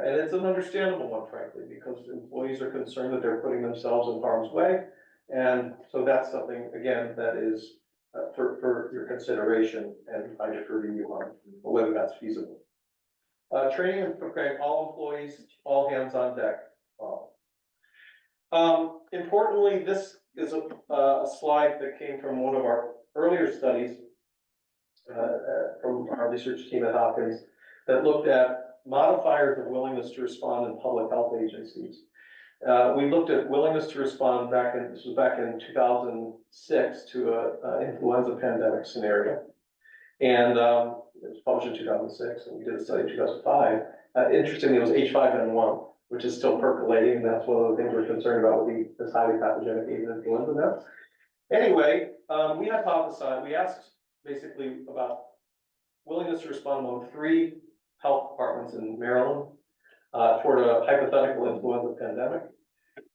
it's an understandable one, frankly, because employees are concerned that they're putting themselves in harm's way. And so that's something, again, that is for your consideration, and I defer to you on whether that's feasible. Training and preparing all employees, all hands on deck. Importantly, this is a slide that came from one of our earlier studies from our research team at Hopkins that looked at modifiers of willingness to respond in public health agencies. We looked at willingness to respond this was back in 2006 to an influenza pandemic scenario. And it was published in 2006, and we did a study in 2005. Interestingly, it was H5N1, which is still percolating, and that's one of the things we're concerned about with this highly pathogenic avian influenza now. Anyway, we hypothesized, we asked basically about willingness to respond among 3 health departments in Maryland toward a hypothetical influenza pandemic.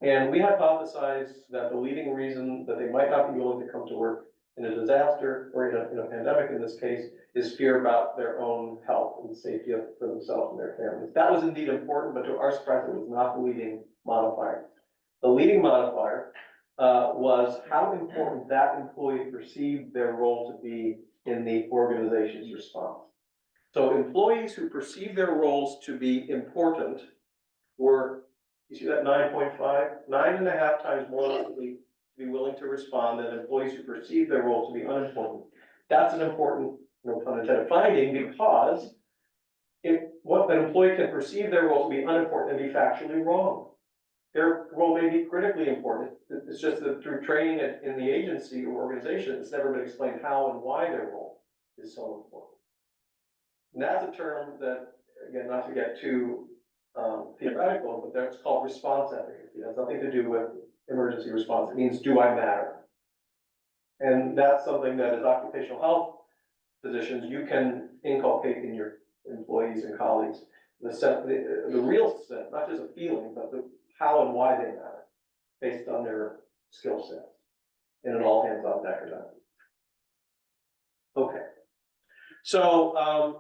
And we hypothesized that the leading reason that they might not be willing to come to work in a disaster or in a pandemic in this case is fear about their own health and safety for themselves and their families. That was indeed important, but to our surprise, it was not the leading modifier. The leading modifier was how important that employee perceived their role to be in the organization's response. So employees who perceive their roles to be important were, you see that 9.5, 9.5 times more likely to be willing to respond than employees who perceive their role to be unimportant. That's an important, no pun intended, finding, because what an employee can perceive their role to be unimportant and be factually wrong. Their role may be critically important. It's just that through training in the agency or organization, it's never been explained how and why their role is so important. And that's a term that, again, not to get too theoretical, but that's called response efficacy. It has nothing to do with emergency response. It means, do I matter? And that's something that as occupational health physicians, you can inculcate in your employees and colleagues, the real sense, not just a feeling, but the how and why they matter based on their skill set in an all hands on deck event. Okay. So,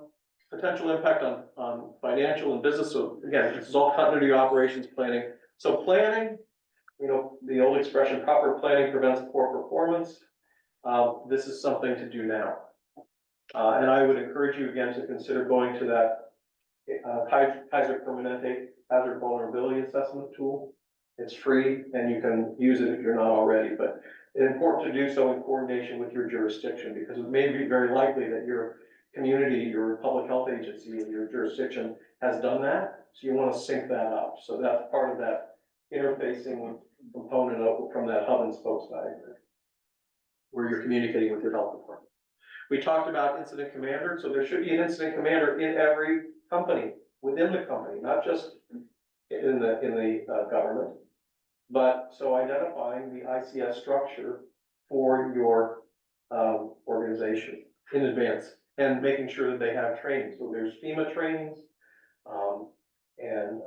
potential impact on financial and business. So again, this is all continuity operations planning. So planning, you know, the old expression, proper planning prevents poor performance. This is something to do now. And I would encourage you again to consider going to that Kaiser Permanente hazard vulnerability assessment tool. It's free and you can use it if you're not already, but it's important to do so in coordination with your jurisdiction, because it may be very likely that your community, your public health agency, or your jurisdiction has done that. So you want to sync that up. So that's part of that interfacing component from that hub and spokes diagram, where you're communicating with your health department. We talked about incident commander. So there should be an incident commander in every company, within the company, not just in the government, but so identifying the ICS structure for your organization in advance and making sure that they have training. So there's FEMA trainings, and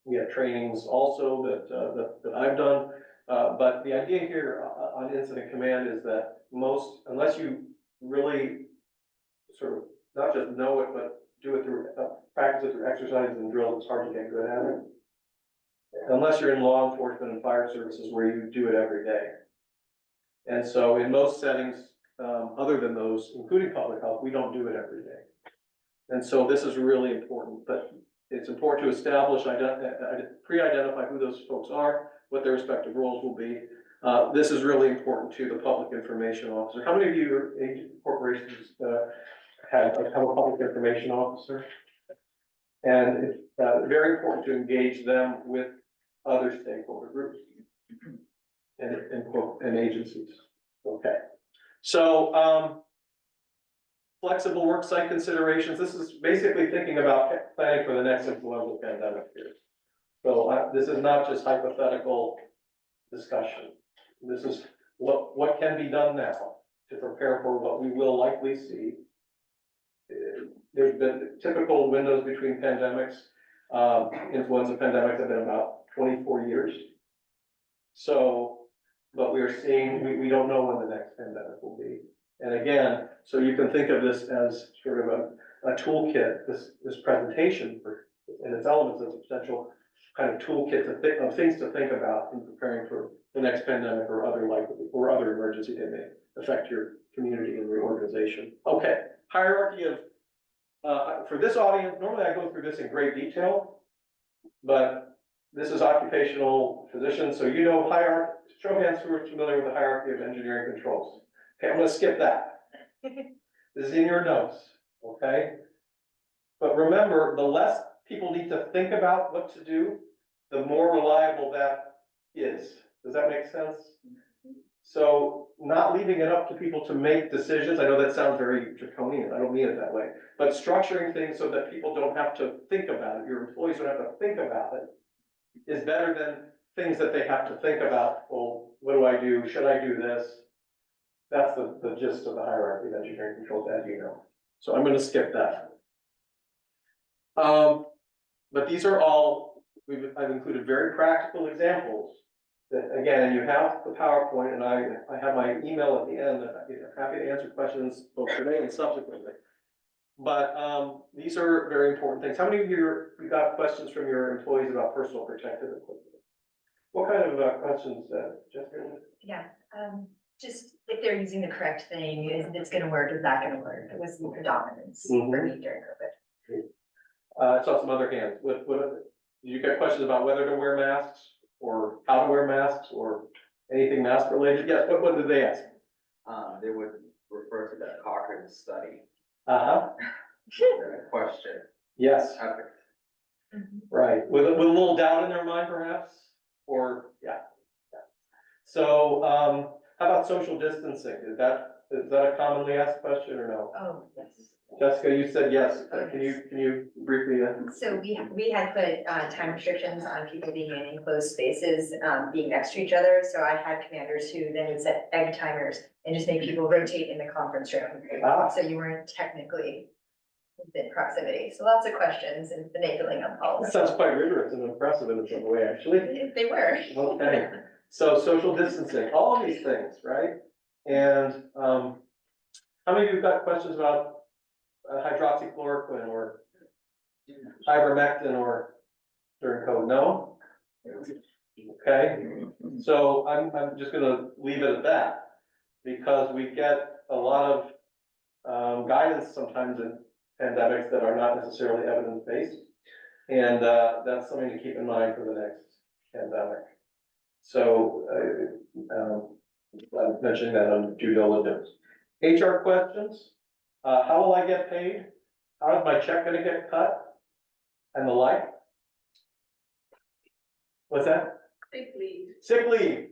we have trainings also that I've done. But the idea here on incident command is that unless you really sort of not just know it, but do it through practice it through exercises and drills, it's hard to get good at it. Unless you're in law enforcement and fire services where you do it every day. And so in most settings, other than those, including public health, we don't do it every day. And so this is really important, but it's important to establish, pre-identify who those folks are, what their respective roles will be. This is really important to the public information officer. How many of you corporations have a public information officer? And it's very important to engage them with other stakeholder groups and agencies. Okay. So, flexible work site considerations. This is basically thinking about planning for the next influenza pandemic here. So this is not just hypothetical discussion. This is what can be done now to prepare for what we will likely see. There's been typical windows between pandemics. Influenza pandemics have been about 24 years. So, but we are seeing, we don't know when the next pandemic will be. And again, so you can think of this as sort of a toolkit, this presentation and its elements as a potential kind of toolkit of things to think about in preparing for the next pandemic or other emergency that may affect your community and your organization. Okay, hierarchy of, for this audience, normally I go through this in great detail, but this is occupational physicians, so you know hierarchy. Show of hands who are familiar with the hierarchy of engineering controls. Okay, I'm gonna skip that. This is in your notes, okay? But remember, the less people need to think about what to do, the more reliable that is. Does that make sense? So not leaving it up to people to make decisions. I know that sounds very draconian. I don't mean it that way. But structuring things so that people don't have to think about it, your employees don't have to think about it, is better than things that they have to think about. Well, what do I do? Should I do this? That's the gist of the hierarchy of engineering controls, as you know. So I'm gonna skip that. But these are all, I've included very practical examples. That, again, and you have the PowerPoint, and I have my email at the end, I'm happy to answer questions both today and subsequently. But, these are very important things. How many of you got questions from your employees about personal protective equipment? What kind of, questions, Jessica? Yeah, just if they're using the correct thing, is it's gonna work, is that gonna work? It was the predominance for me during COVID. I saw some other hands. Did you get questions about whether to wear masks or how to wear masks or anything mask related? Yes, what did they ask? They would refer to that Cochrane study, Uh-huh, question. yes, Ethics. right. With a little doubt in their mind perhaps, or, yeah. So, how about social distancing? Is that a commonly asked question or no? Oh, yes. Jessica, you said yes. Oh, Can you briefly, So we had put time restrictions on people being in enclosed spaces, being next to each other. So I had commanders who then would set egg timers and just make people rotate in the conference room. Ah. So you weren't technically within proximity. So lots of questions and finagling on that policy. sounds quite rigorous and impressive in its own way, actually. They were. Okay, so social distancing, all of these things, right? And, how many of you have got questions about hydroxychloroquine or ivermectin or during COVID? No? Okay, so I'm just gonna leave it at that, because we get a lot of, guidance sometimes in pandemics that are not necessarily evidence-based. And, that's something to keep in mind for the next pandemic. So, I'm mentioning that on due diligence. HR questions, how will I get paid? How is my check gonna get cut? And the like? What's that? Sick leave. Sick leave.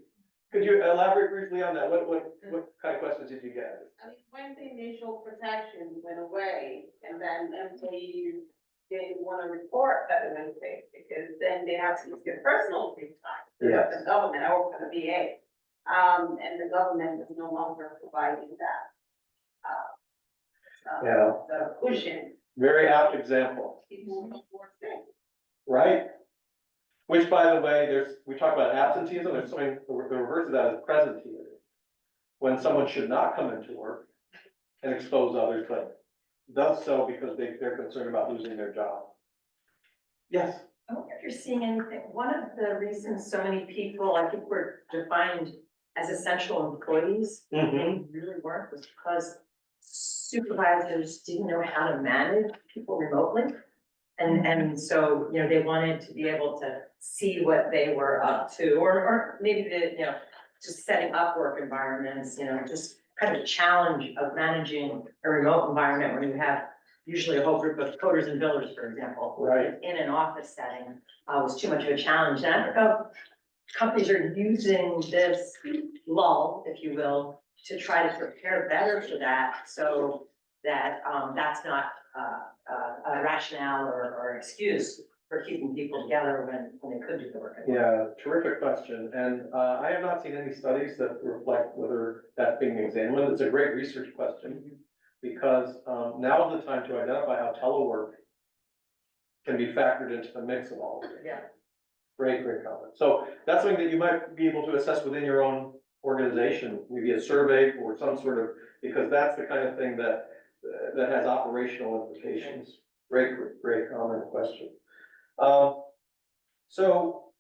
Could you elaborate briefly on that? What kind of questions did you get? I mean, when the initial protection went away and then employees didn't want to report that it went away because then they have to use their personal sick time. Yes. The government, I work for the VA, and the government is no longer providing that. Yeah. The cushion, Very apt example, people who work sick. right? Which, by the way, we talk about absenteeism, there's something, the reverse of that is presenteeism. When someone should not come into work and expose others, but does so because they're concerned about losing their job. Yes? I wonder if you're seeing anything, one of the reasons so many people, I think, were defined as essential employees, they really weren't, was because supervisors didn't know how to manage people remotely. And so, you know, they wanted to be able to see what they were up to, or maybe just setting up work environments, just kind of a challenge of managing a remote environment when you have usually a whole group of coders and builders, for example. Right. In an office setting, was too much of a challenge. And I don't know if companies are using this lull, if you will, to try to prepare better for that, so that, that's not, a rationale or excuse for keeping people together when they could do the work. Yeah, terrific question, and, I have not seen any studies that reflect whether that's being examined. It's a great research question, because, now is the time to identify how telework can be factored into the mix of all of it. Yeah. Great comment. So that's something that you might be able to assess within your own organization, maybe a survey or some sort of, because that's the kind of thing that has operational implications. Great comment, question. So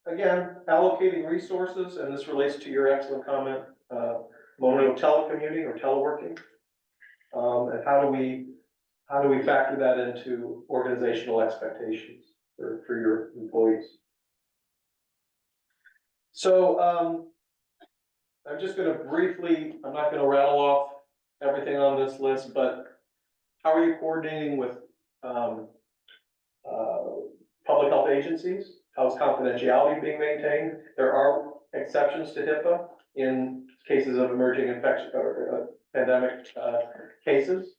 again, allocating resources, and this relates to your excellent comment, moment of telecommuting or teleworking. And how do we factor that into organizational expectations for your employees? So, I'm just gonna briefly, I'm not gonna rattle off everything on this list, but how are you coordinating with, public health agencies? How's confidentiality being maintained? There are exceptions to HIPAA in cases of emerging infection or pandemic, cases.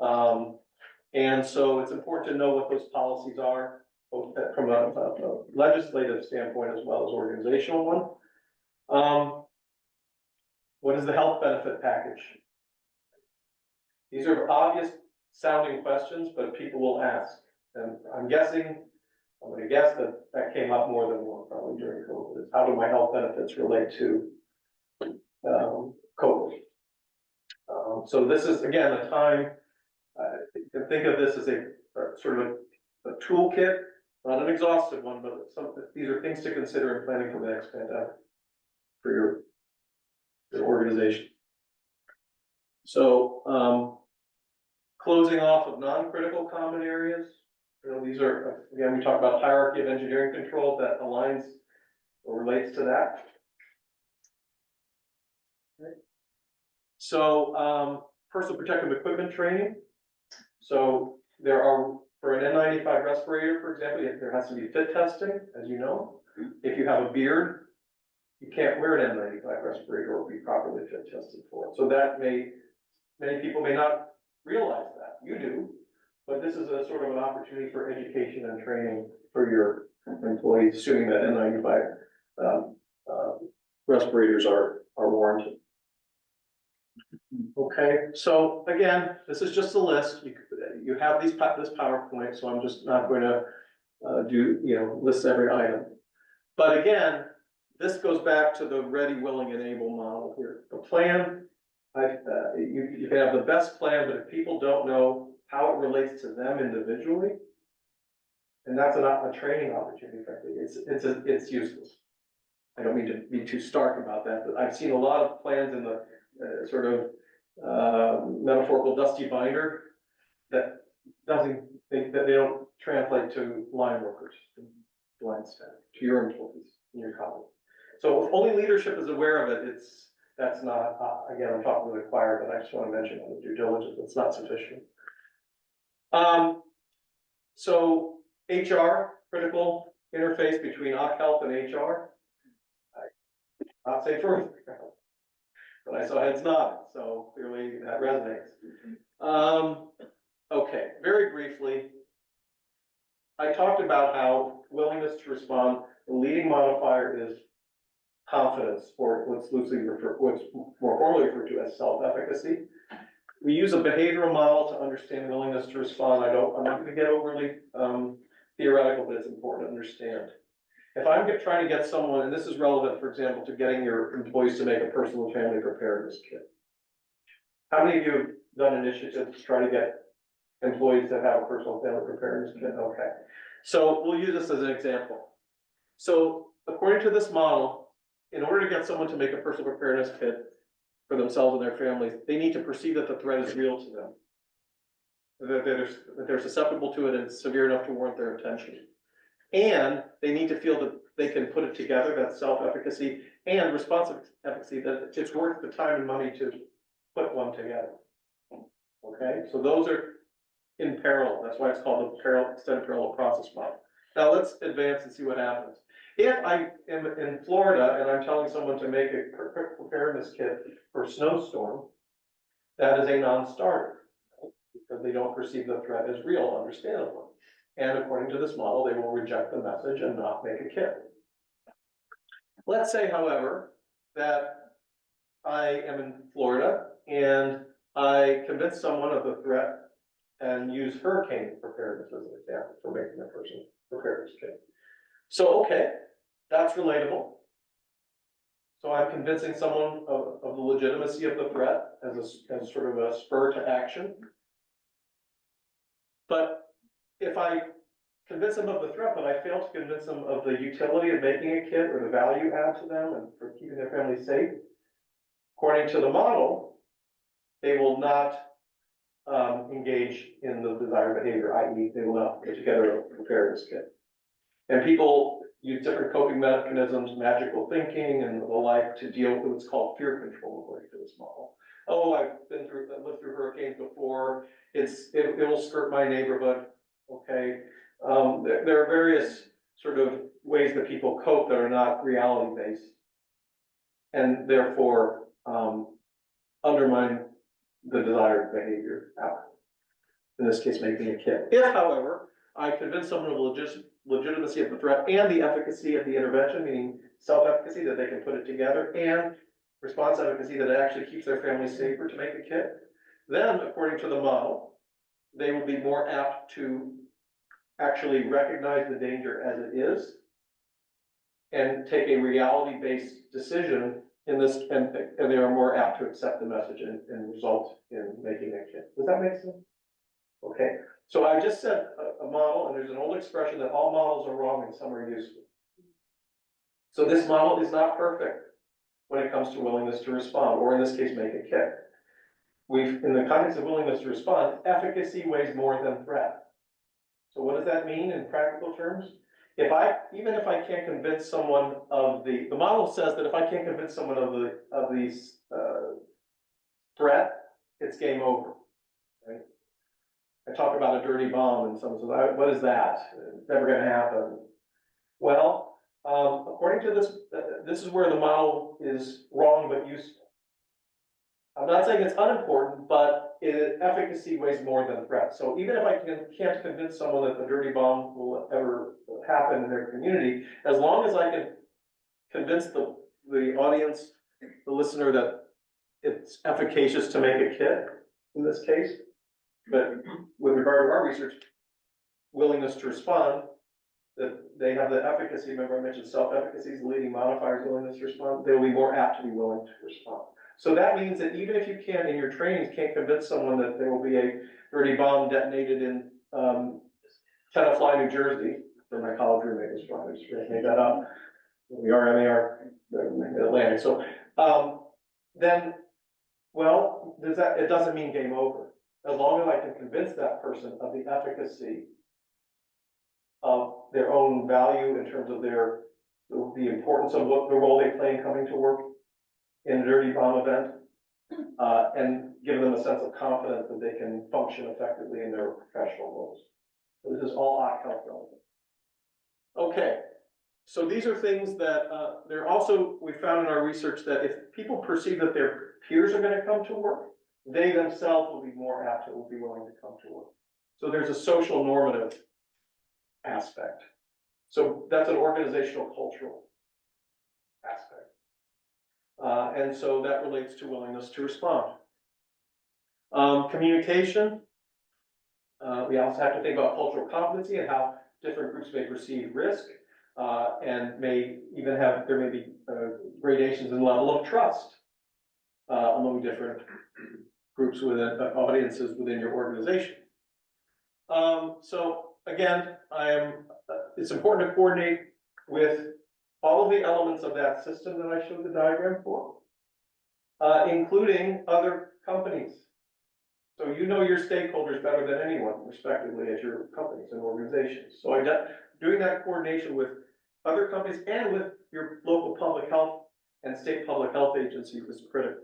And so it's important to know what those policies are, both from a legislative standpoint as well as organizational one. What is the health benefit package? These are obvious sounding questions, but people will ask. And I'm gonna guess that that came up more than one probably during COVID, is how do my health benefits relate to COVID? So this is, again, a time, you can think of this as a sort of a toolkit, not an exhaustive one, but these are things to consider in planning for the next pandemic for your organization. So, closing off of non-critical common areas. You know, these are, again, we talk about hierarchy of engineering controls that aligns or relates to that. Okay. So, personal protective equipment training. So there are, for an N95 respirator, for example, there has to be fit testing, as you know. If you have a beard, you can't wear an N95 respirator or be properly fit tested for it. So that many people may not realize that. You do, but this is a sort of an opportunity for education and training for your employees, assuming that N95 respirators are warranted. Okay, so again, this is just a list. You have this PowerPoint, so I'm just not going to list every item. But again, this goes back to the ready, willing, and able model here. The plan, you can have the best plan, but if people don't know how it relates to them individually, and that's not a training opportunity, frankly, it's useless. I don't mean to be too stark about that, but I've seen a lot of plans in the sort of metaphorical dusty binder that they don't translate to line workers, line staff, to your employees and your colleagues. So if only leadership is aware of it, that's not, again, I'm talking to the choir, but I just want to mention on the due diligence, it's not sufficient. So HR, critical interface between Occ Health and HR. I'll say further. But I saw heads nodding, so clearly that resonates. Okay, very briefly, I talked about how willingness to respond, the leading modifier is confidence, or what's more formally referred to as self-efficacy. We use a behavioral model to understand willingness to respond. I'm not going to get overly theoretical, but it's important to understand. If I'm trying to get someone, and this is relevant, for example, to getting your employees to make a personal family preparedness kit. How many of you have done initiatives to try to get employees to have a personal family preparedness kit? Okay. So we'll use this as an example. So according to this model, in order to get someone to make a personal preparedness kit for themselves and their families, they need to perceive that the threat is real to them. That they're susceptible to it and it's severe enough to warrant their attention. And they need to feel that they can put it together, that self-efficacy and responsive efficacy, that it's worth the time and money to put one together. Okay, so those are in parallel. That's why it's called the extended parallel process model. Now let's advance and see what happens. If I am in Florida and I'm telling someone to make a preparedness kit for a snowstorm, that is a non-starter, right? Because they don't perceive the threat as real, understandably. And according to this model, they will reject the message and not make a kit. Let's say, however, that I am in Florida and I convince someone of the threat and use hurricane preparedness as an example for making a personal preparedness kit. So, okay, that's relatable. So I'm convincing someone of the legitimacy of the threat as sort of a spur to action. But if I convince them of the threat, but I fail to convince them of the utility of making a kit or the value add to them and for keeping their family safe, according to the model, they will not engage in the desired behavior, i.e. they will not put together a preparedness kit. And people use different coping mechanisms, magical thinking and the like to deal with what's called fear control according to this model. Oh, I've lived through hurricanes before. It will skirt my neighborhood. Okay. There are various sort of ways that people cope that are not reality based and therefore undermine the desired behavior out. In this case, making a kit. If, however, I convince someone of the legitimacy of the threat and the efficacy of the intervention, meaning self-efficacy that they can put it together, and response efficacy that it actually keeps their family safer to make a kit, then according to the model, they will be more apt to actually recognize the danger as it is and take a reality-based decision in this, and they are more apt to accept the message and result in making a kit. Does that make sense? Okay, so I just said a model, and there's an old expression that all models are wrong and some are useful. So this model is not perfect when it comes to willingness to respond, or in this case, make a kit. In the context of willingness to respond, efficacy weighs more than threat. So what does that mean in practical terms? Even if I can't convince someone of the model says that if I can't convince someone of the threat, it's game over, right? I talk about a dirty bomb and someone says, what is that? It's never gonna happen. Well, according to this, this is where the model is wrong but useful. I'm not saying it's unimportant, but efficacy weighs more than threat. So even if I can't convince someone that the dirty bomb will ever happen in their community, as long as I can convince the audience, the listener, that it's efficacious to make a kit in this case. But with regard to our research, willingness to respond, that they have the efficacy. Remember I mentioned self-efficacy is the leading modifier of willingness to respond. They'll be more apt to be willing to respond. So that means that even if you can't, in your trainings, can't convince someone that there will be a dirty bomb detonated in Tenafly, New Jersey, where my college roommate was from, I just made that up. We are in Atlantic. So then, well, it doesn't mean game over. As long as I can convince that person of the efficacy of their own value in terms of the importance of what the role they play in coming to work in a dirty bomb event, and give them a sense of confidence that they can function effectively in their professional roles. So this is all outcome relevant. Okay, so these are things that we found in our research that if people perceive that their peers are going to come to work, they themselves will be more apt to, will be willing to come to work. So there's a social normative aspect. So that's an organizational cultural aspect. And so that relates to willingness to respond. Communication. We also have to think about cultural competency and how different groups may perceive risk, and there may be gradations in level of trust among different groups within audiences within your organization. So again, it's important to coordinate with all of the elements of that system that I showed the diagram for, including other companies. So you know your stakeholders better than anyone, respectively, at your companies and organizations. So doing that coordination with other companies and with your local public health and state public health agencies is critical.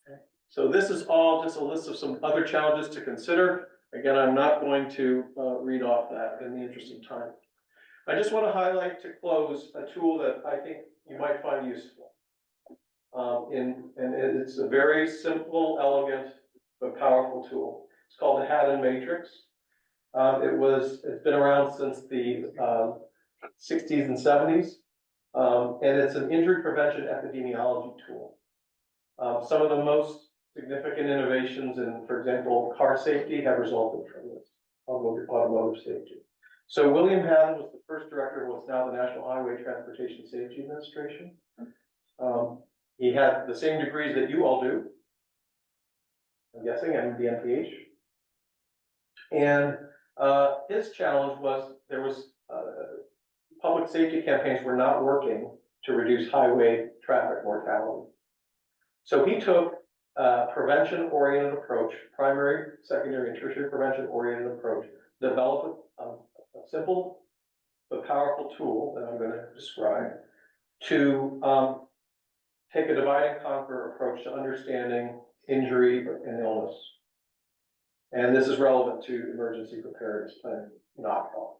Okay. So this is all just a list of some other challenges to consider. Again, I'm not going to read off that in the interest of time. I just want to highlight to close a tool that I think you might find useful. And it's a very simple, elegant, but powerful tool. It's called the Haddon Matrix. It's been around since the 60s and 70s. And it's an injury prevention epidemiology tool. Some of the most significant innovations in, for example, car safety have resulted from this, automotive safety. So William Haddon was the first director of what's now the National Highway Transportation Safety Administration. He had the same degrees that you all do, I'm guessing, and the NPH. And his challenge was public safety campaigns were not working to reduce highway traffic mortality. So he took a prevention-oriented approach, primary, secondary, and tertiary prevention-oriented approach, developed a simple but powerful tool that I'm going to describe to take a divide and conquer approach to understanding injury and illness. And this is relevant to emergency preparedness planning, not health.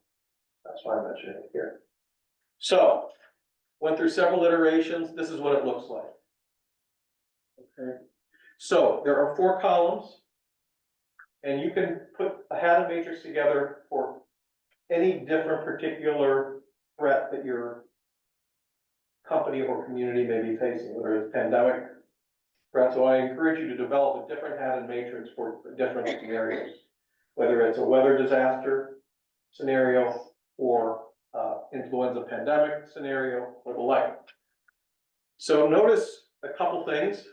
That's why I'm mentioning it here. So, went through several iterations. This is what it looks like. Okay. So, there are 4 columns, and you can put a Haddon matrix together for any different particular threat that your company or community may be facing, whether it's pandemic Right, so I encourage you to develop a different Haddon matrix for different scenarios. Whether it's a weather disaster scenario or influenza pandemic scenario or the like. So notice a couple things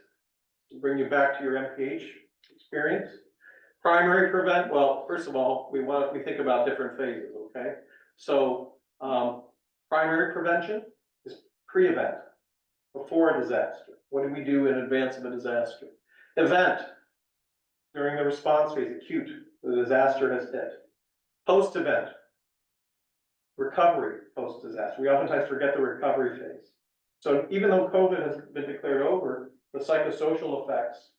to bring you back to your MPH experience. Primary prevent, well, first of all, we think about different phases, okay? So primary prevention is pre-event, before a disaster. What do we do in advance of a disaster? Event, during the response phase, acute, the disaster has hit. Post-event, recovery post-disaster. We oftentimes forget the recovery phase. So even though COVID has been declared over, the psychosocial effects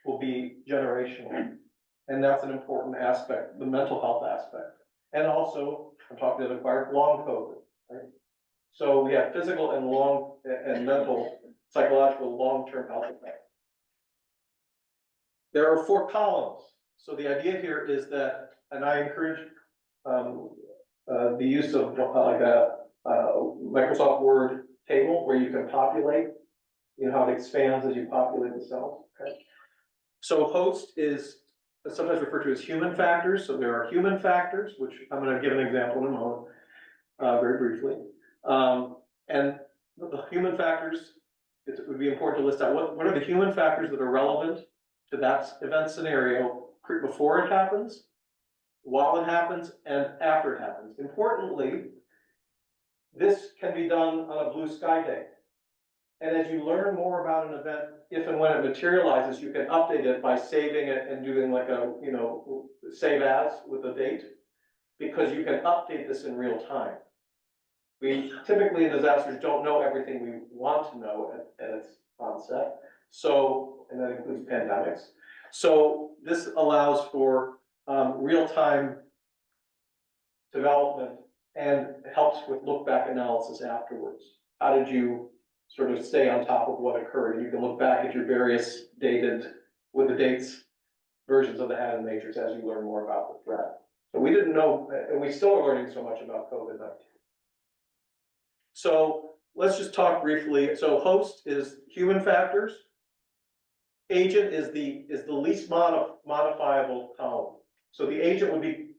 will be generational. And that's an important aspect, the mental health aspect. And also, I'm talking to the choir, long COVID, right? So we have physical and mental, psychological, long-term health effects. There are 4 columns. So the idea here is that, and I encourage the use of like a Microsoft Word table where you can populate, you know how it expands as you populate the cells, okay? So host is sometimes referred to as human factors. So there are human factors, which I'm going to give an example in a moment, very briefly. And the human factors, it would be important to list out what are the human factors that are relevant to that event scenario before it happens, while it happens, and after it happens. Importantly, this can be done on a blue sky day. And as you learn more about an event, if and when it materializes, you can update it by saving it and doing like a, you know, save as with a date, because you can update this in real time. We typically in disasters don't know everything we want to know at its onset. So, and that includes pandemics. So this allows for real-time development and helps with look-back analysis afterwards. How did you sort of stay on top of what occurred? And you can look back at your various dated, with the dates, versions of the Haddon matrix as you learn more about the threat. So we didn't know, and we still are learning so much about COVID-19. So let's just talk briefly. So host is human factors. Agent is the least modifiable column. So the agent would be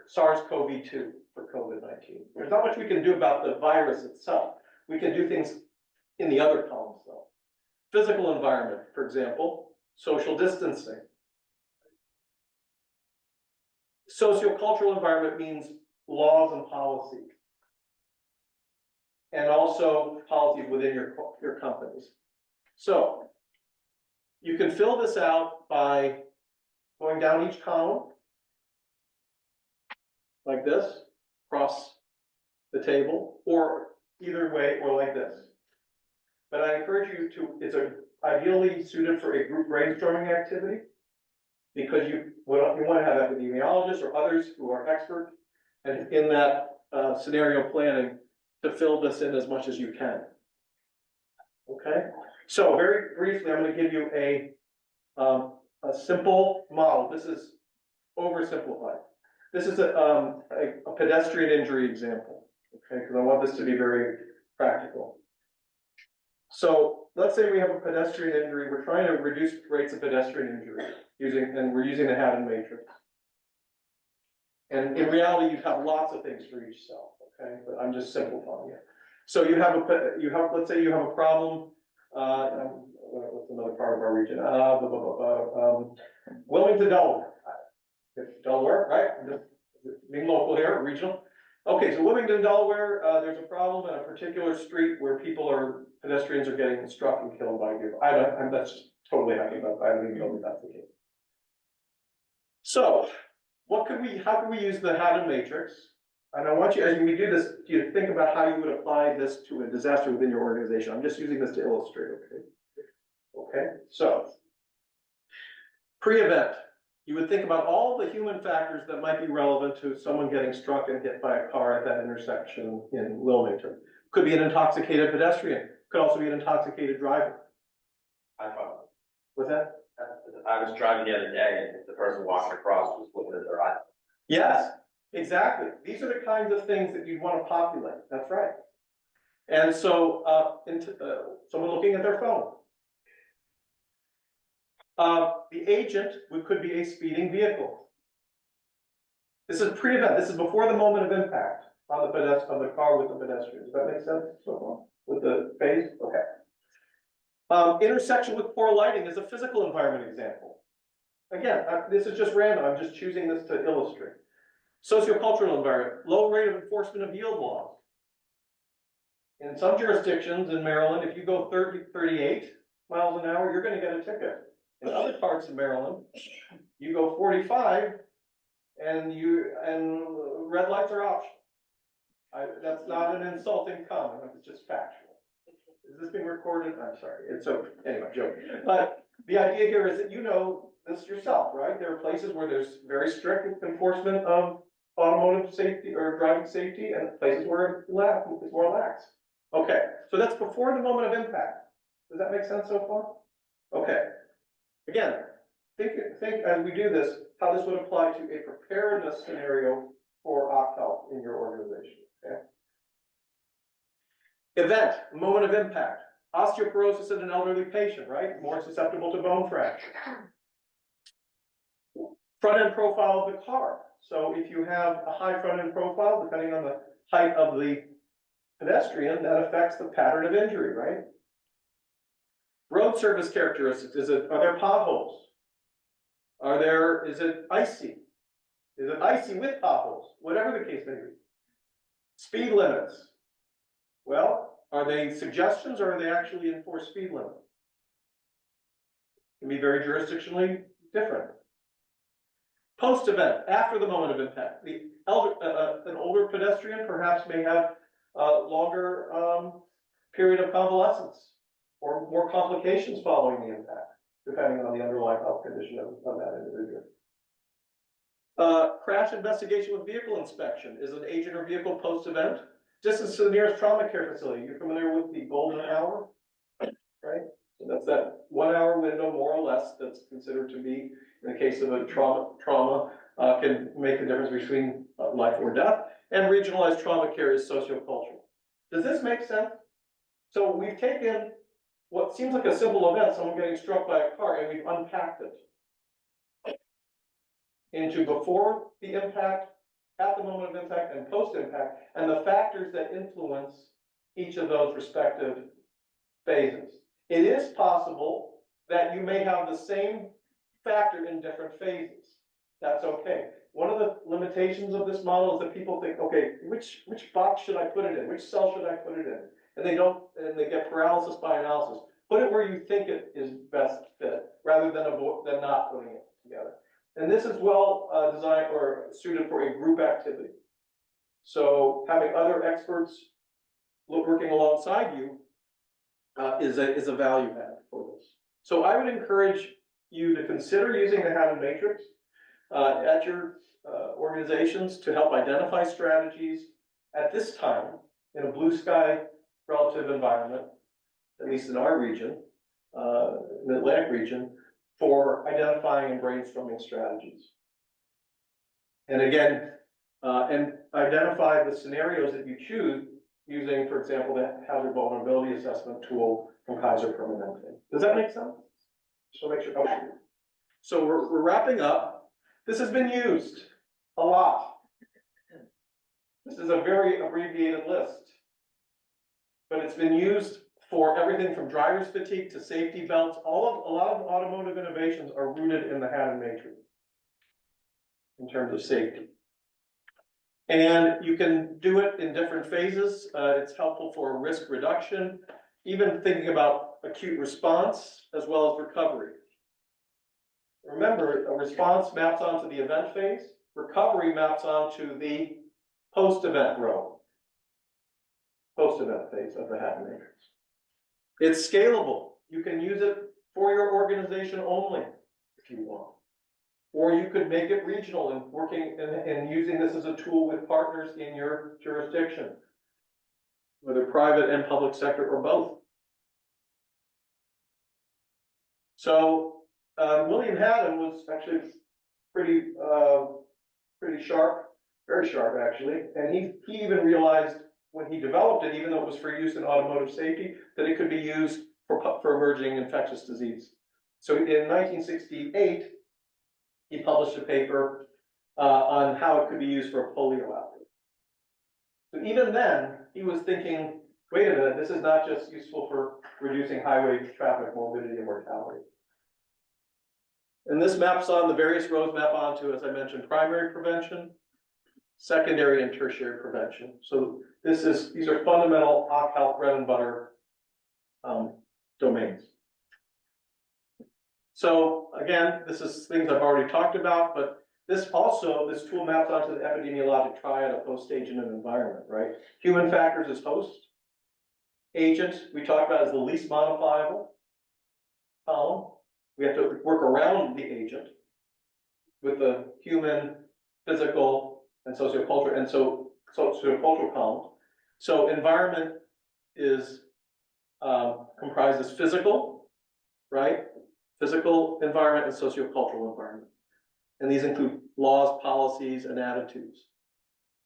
SARS-CoV-2 for COVID-19. There's not much we can do about the virus itself. We can do things in the other columns though. Physical environment, for example, social distancing. Sociocultural environment means laws and policies. And also policies within your companies. So you can fill this out by going down each column like this, across the table, or either way, or like this. But I encourage you to, it's ideally suited for a group brainstorming activity, because you want to have epidemiologists or others who are expert and in that scenario planning to fill this in as much as you can. Okay, so very briefly, I'm going to give you a simple model. This is oversimplified. This is a pedestrian injury example, okay, because I want this to be very practical. So let's say we have a pedestrian injury. We're trying to reduce rates of pedestrian injury we're using the Haddon matrix. And in reality, you have lots of things for each cell, okay, but I'm just simplifying it. So let's say you have a problem, what's another part of our region? Wilmington, Delaware. Delaware, right? I'm just being local here, regional. Okay, so Wilmington, Delaware, there's a problem at a particular street where pedestrians are getting struck and killed by vehicles. That's just totally hacking up. I don't even know if that's the case. So, how can we use the Haddon matrix? And I want you, as we do this, to think about how you would apply this to a disaster within your organization. I'm just using this to illustrate, okay? Okay, so, pre-event. You would think about all the human factors that might be relevant to someone getting struck and hit by a car at that intersection in Wilmington. Could be an intoxicated pedestrian. Could also be an intoxicated driver. What's that? I was driving the other day and the person walking across was looking at their eye. Yes, exactly. These are the kinds of things that you'd want to populate. That's right. And so, someone looking at their phone. The agent could be a speeding vehicle. This is pre-event, this is before the moment of impact on the of the car with the pedestrian. Does that make sense so far? With the phase, okay. Intersection with poor lighting is a physical environment example. Again, this is just random, I'm just choosing this to illustrate. Sociocultural environment, low rate of enforcement of yield laws. In some jurisdictions in Maryland, if you go 38 miles an hour, you're gonna get a ticket. In other parts of Maryland, you go 45 and red lights are optional. That's not an insulting comment, it's just factual. Is this being recorded? I'm sorry, it's so, anyway, joke. But the idea here is that you know this yourself, right? There are places where there's very strict enforcement of automotive safety or driving safety and places where it's more lax. Okay, so that's before the moment of impact. Does that make sense so far? Okay. Again, think as we do this, how this would apply to a preparedness scenario for OCHELP in your organization, okay? Event, moment of impact. Osteoporosis in an elderly patient, right? More susceptible to bone fracture. Front end profile of the car. So if you have a high front end profile, depending on the height of the pedestrian, that affects the pattern of injury, right? Road surface characteristics, are there potholes? Is it icy? Is it icy with potholes? Whatever the case may be. Speed limits. Well, are they suggestions or are they actually enforced speed limits? Can be very jurisdictionally different. Post-event, after the moment of impact, an older pedestrian perhaps may have a longer period of convalescence or more complications following the impact, depending on the underlying health condition of that individual. Crash investigation with vehicle inspection is an agent or vehicle post-event. Distance to the nearest trauma care facility. You're familiar with the golden hour, right? So that's that 1 hour window, more or less, that's considered to be, in the case of a trauma can make the difference between life or death. And regionalized trauma care is sociocultural. Does this make sense? So we've taken what seems like a simple event, someone getting struck by a car, and we've unpacked it into before the impact, at the moment of impact, and post-impact, and the factors that influence each of those respective phases. It is possible that you may have the same factor in different phases. That's okay. One of the limitations of this model is that people think, okay, which box should I put it in? Which cell should I put it in? And they get paralysis by analysis. Put it where you think it is best fit, rather than not putting it together. And this is well designed or suited for a group activity. So having other experts working alongside you is a value add for this. So I would encourage you to consider using the Hammond matrix at your organizations to help identify strategies at this time in a blue sky relative environment, at least in our region, the Atlantic region, for identifying and brainstorming strategies. And again, and identify the scenarios that you choose using, for example, the hazard vulnerability assessment tool from Kaiser Permanente. Does that make sense? So make sure. Okay. So we're wrapping up. This has been used a lot. This is a very abbreviated list, but it's been used for everything from driver's fatigue to safety belts. A lot of automotive innovations are rooted in the Hammond matrix in terms of safety. And you can do it in different phases. It's helpful for risk reduction, even thinking about acute response as well as recovery. Remember, a response maps onto the event phase. Recovery maps onto the post-event row. Post-event phase of the Hammond matrix. It's scalable. You can use it for your organization only if you want. Or you could make it regional and using this as a tool with partners in your jurisdiction, whether private and public sector or both. So William Haddon was actually pretty sharp, very sharp actually, and he even realized when he developed it, even though it was for use in automotive safety, that it could be used for emerging infectious disease So in 1968, he published a paper on how it could be used for a polio outbreak. So even then, he was thinking, wait a minute, this is not just useful for reducing highway traffic morbidity and mortality. And this maps on, the various roads map onto, as I mentioned, primary prevention, secondary and tertiary prevention. So these are fundamental health bread and butter domains. So again, this is things I've already talked about, but this tool maps onto the epidemiologic triad of host, agent, and environment, right? Human factors as host. Agent, we talked about as the least modifiable column. We have to work around the agent with the human, physical, and sociocultural, and sociocultural columns. So environment is comprised as physical, right? Physical environment and sociocultural environment. And these include laws, policies, and attitudes.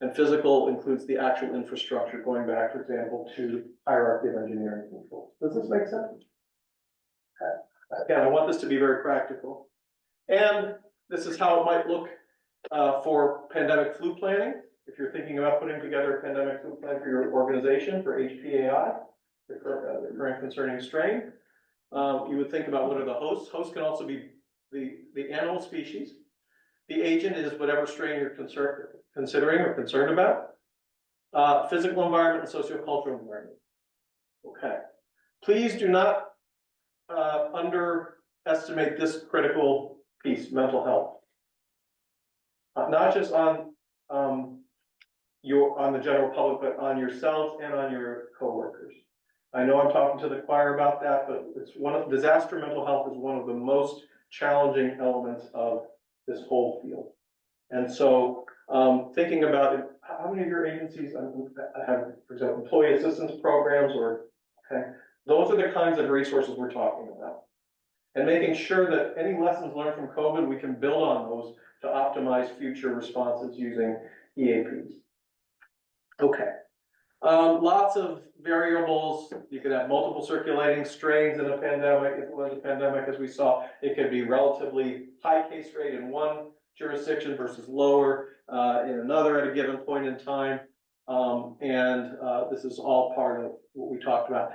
And physical includes the actual infrastructure, going back, for example, to hierarchy of engineering controls. Does this make sense? Okay. Again, I want this to be very practical. And this is how it might look for pandemic flu planning. If you're thinking about putting together a pandemic flu plan for your organization, for HPAI, the current concerning strain, you would think about what are the hosts. Hosts can also be the animal species. The agent is whatever strain you're considering or concerned about. Physical environment and sociocultural environment. Okay. Please do not underestimate this critical piece, mental health. Not just on the general public, but on yourselves and on your coworkers. I know I'm talking to the choir about that, but disaster mental health is one of the most challenging elements of this whole field. And so thinking about it, how many of your agencies have, for example, employee assistance programs okay, those are the kinds of resources we're talking about. And making sure that any lessons learned from COVID, we can build on those to optimize future responses using EAPs. Okay. Lots of variables. You could have multiple circulating strains in a pandemic. Influenza pandemic, as we saw, it could be relatively high case rate in one jurisdiction versus lower in another at a given point in time. This is all part of what we talked about.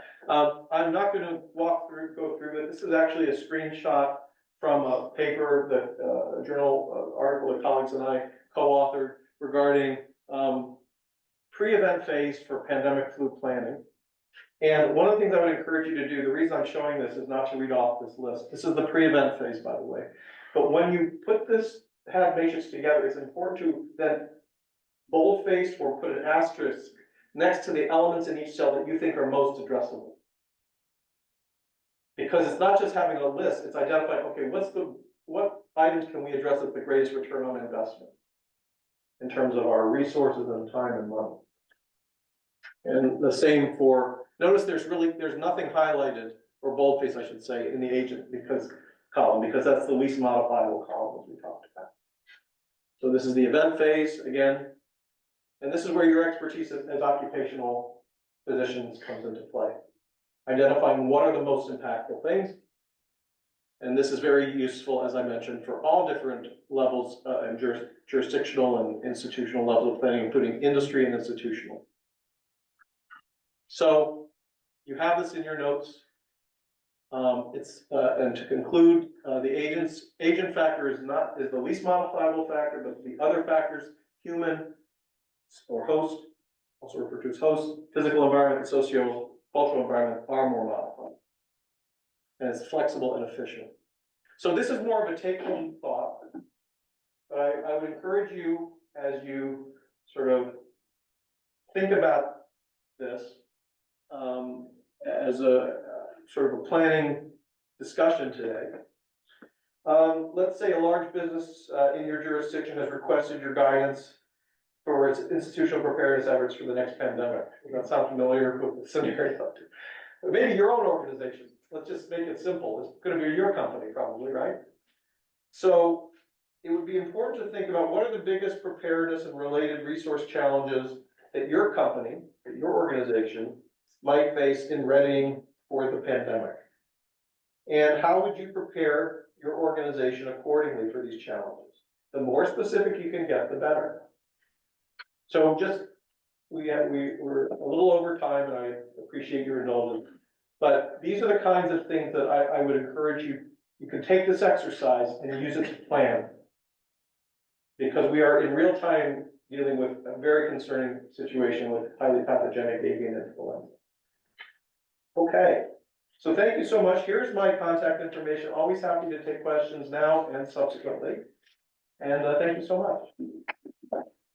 I'm not going to go through it. This is actually a screenshot from a paper that a journal article that colleagues and I co-authored regarding pre-event phase for pandemic flu planning. And one of the things I would encourage you to do, the reason I'm showing this is not to read off this list. This is the pre-event phase, by the way. But when you put this matrix together, it's important to then boldface or put an asterisk next to the elements in each cell that you think are most addressable. Because it's not just having a list, it's identifying, okay, what items can we address with the greatest return on investment in terms of our resources and time and money. And the same for, notice there's nothing highlighted, or boldface I should say, in the agent column, because that's the least modifiable column as we talked about. So this is the event phase again, and this is where your expertise as occupational physicians comes into play. Identifying what are the most impactful things. And this is very useful, as I mentioned, for all different levels and jurisdictional and institutional levels of planning, including industry and institutional. So you have this in your notes. And to conclude, the agent factor is the least modifiable factor, but the other factors, human or host, also referred to as host, physical environment, and socio-cultural environment are more modifiable. And it's flexible and efficient. So this is more of a take-home thought. But I would encourage you, as you sort of think about this as a sort of a planning discussion today. Let's say a large business in your jurisdiction has requested your guidance for its institutional preparedness efforts for the next pandemic. Does that sound familiar with the scenario? Maybe your own organization. Let's just make it simple. It's going to be your company probably, right? So it would be important to think about what are the biggest preparedness and related resource challenges that your company, that your organization might face in readying for the pandemic. And how would you prepare your organization accordingly for these challenges? The more specific you can get, the better. So just, we're a little over time, and I appreciate your indulgence. But these are the kinds of things that I would encourage you, you can take this exercise and use it to plan. Because we are in real time dealing with a very concerning situation with highly pathogenic avian influenza. Okay, so thank you so much. Here's my contact information. Always happy to take questions now and subsequently. And thank you so much.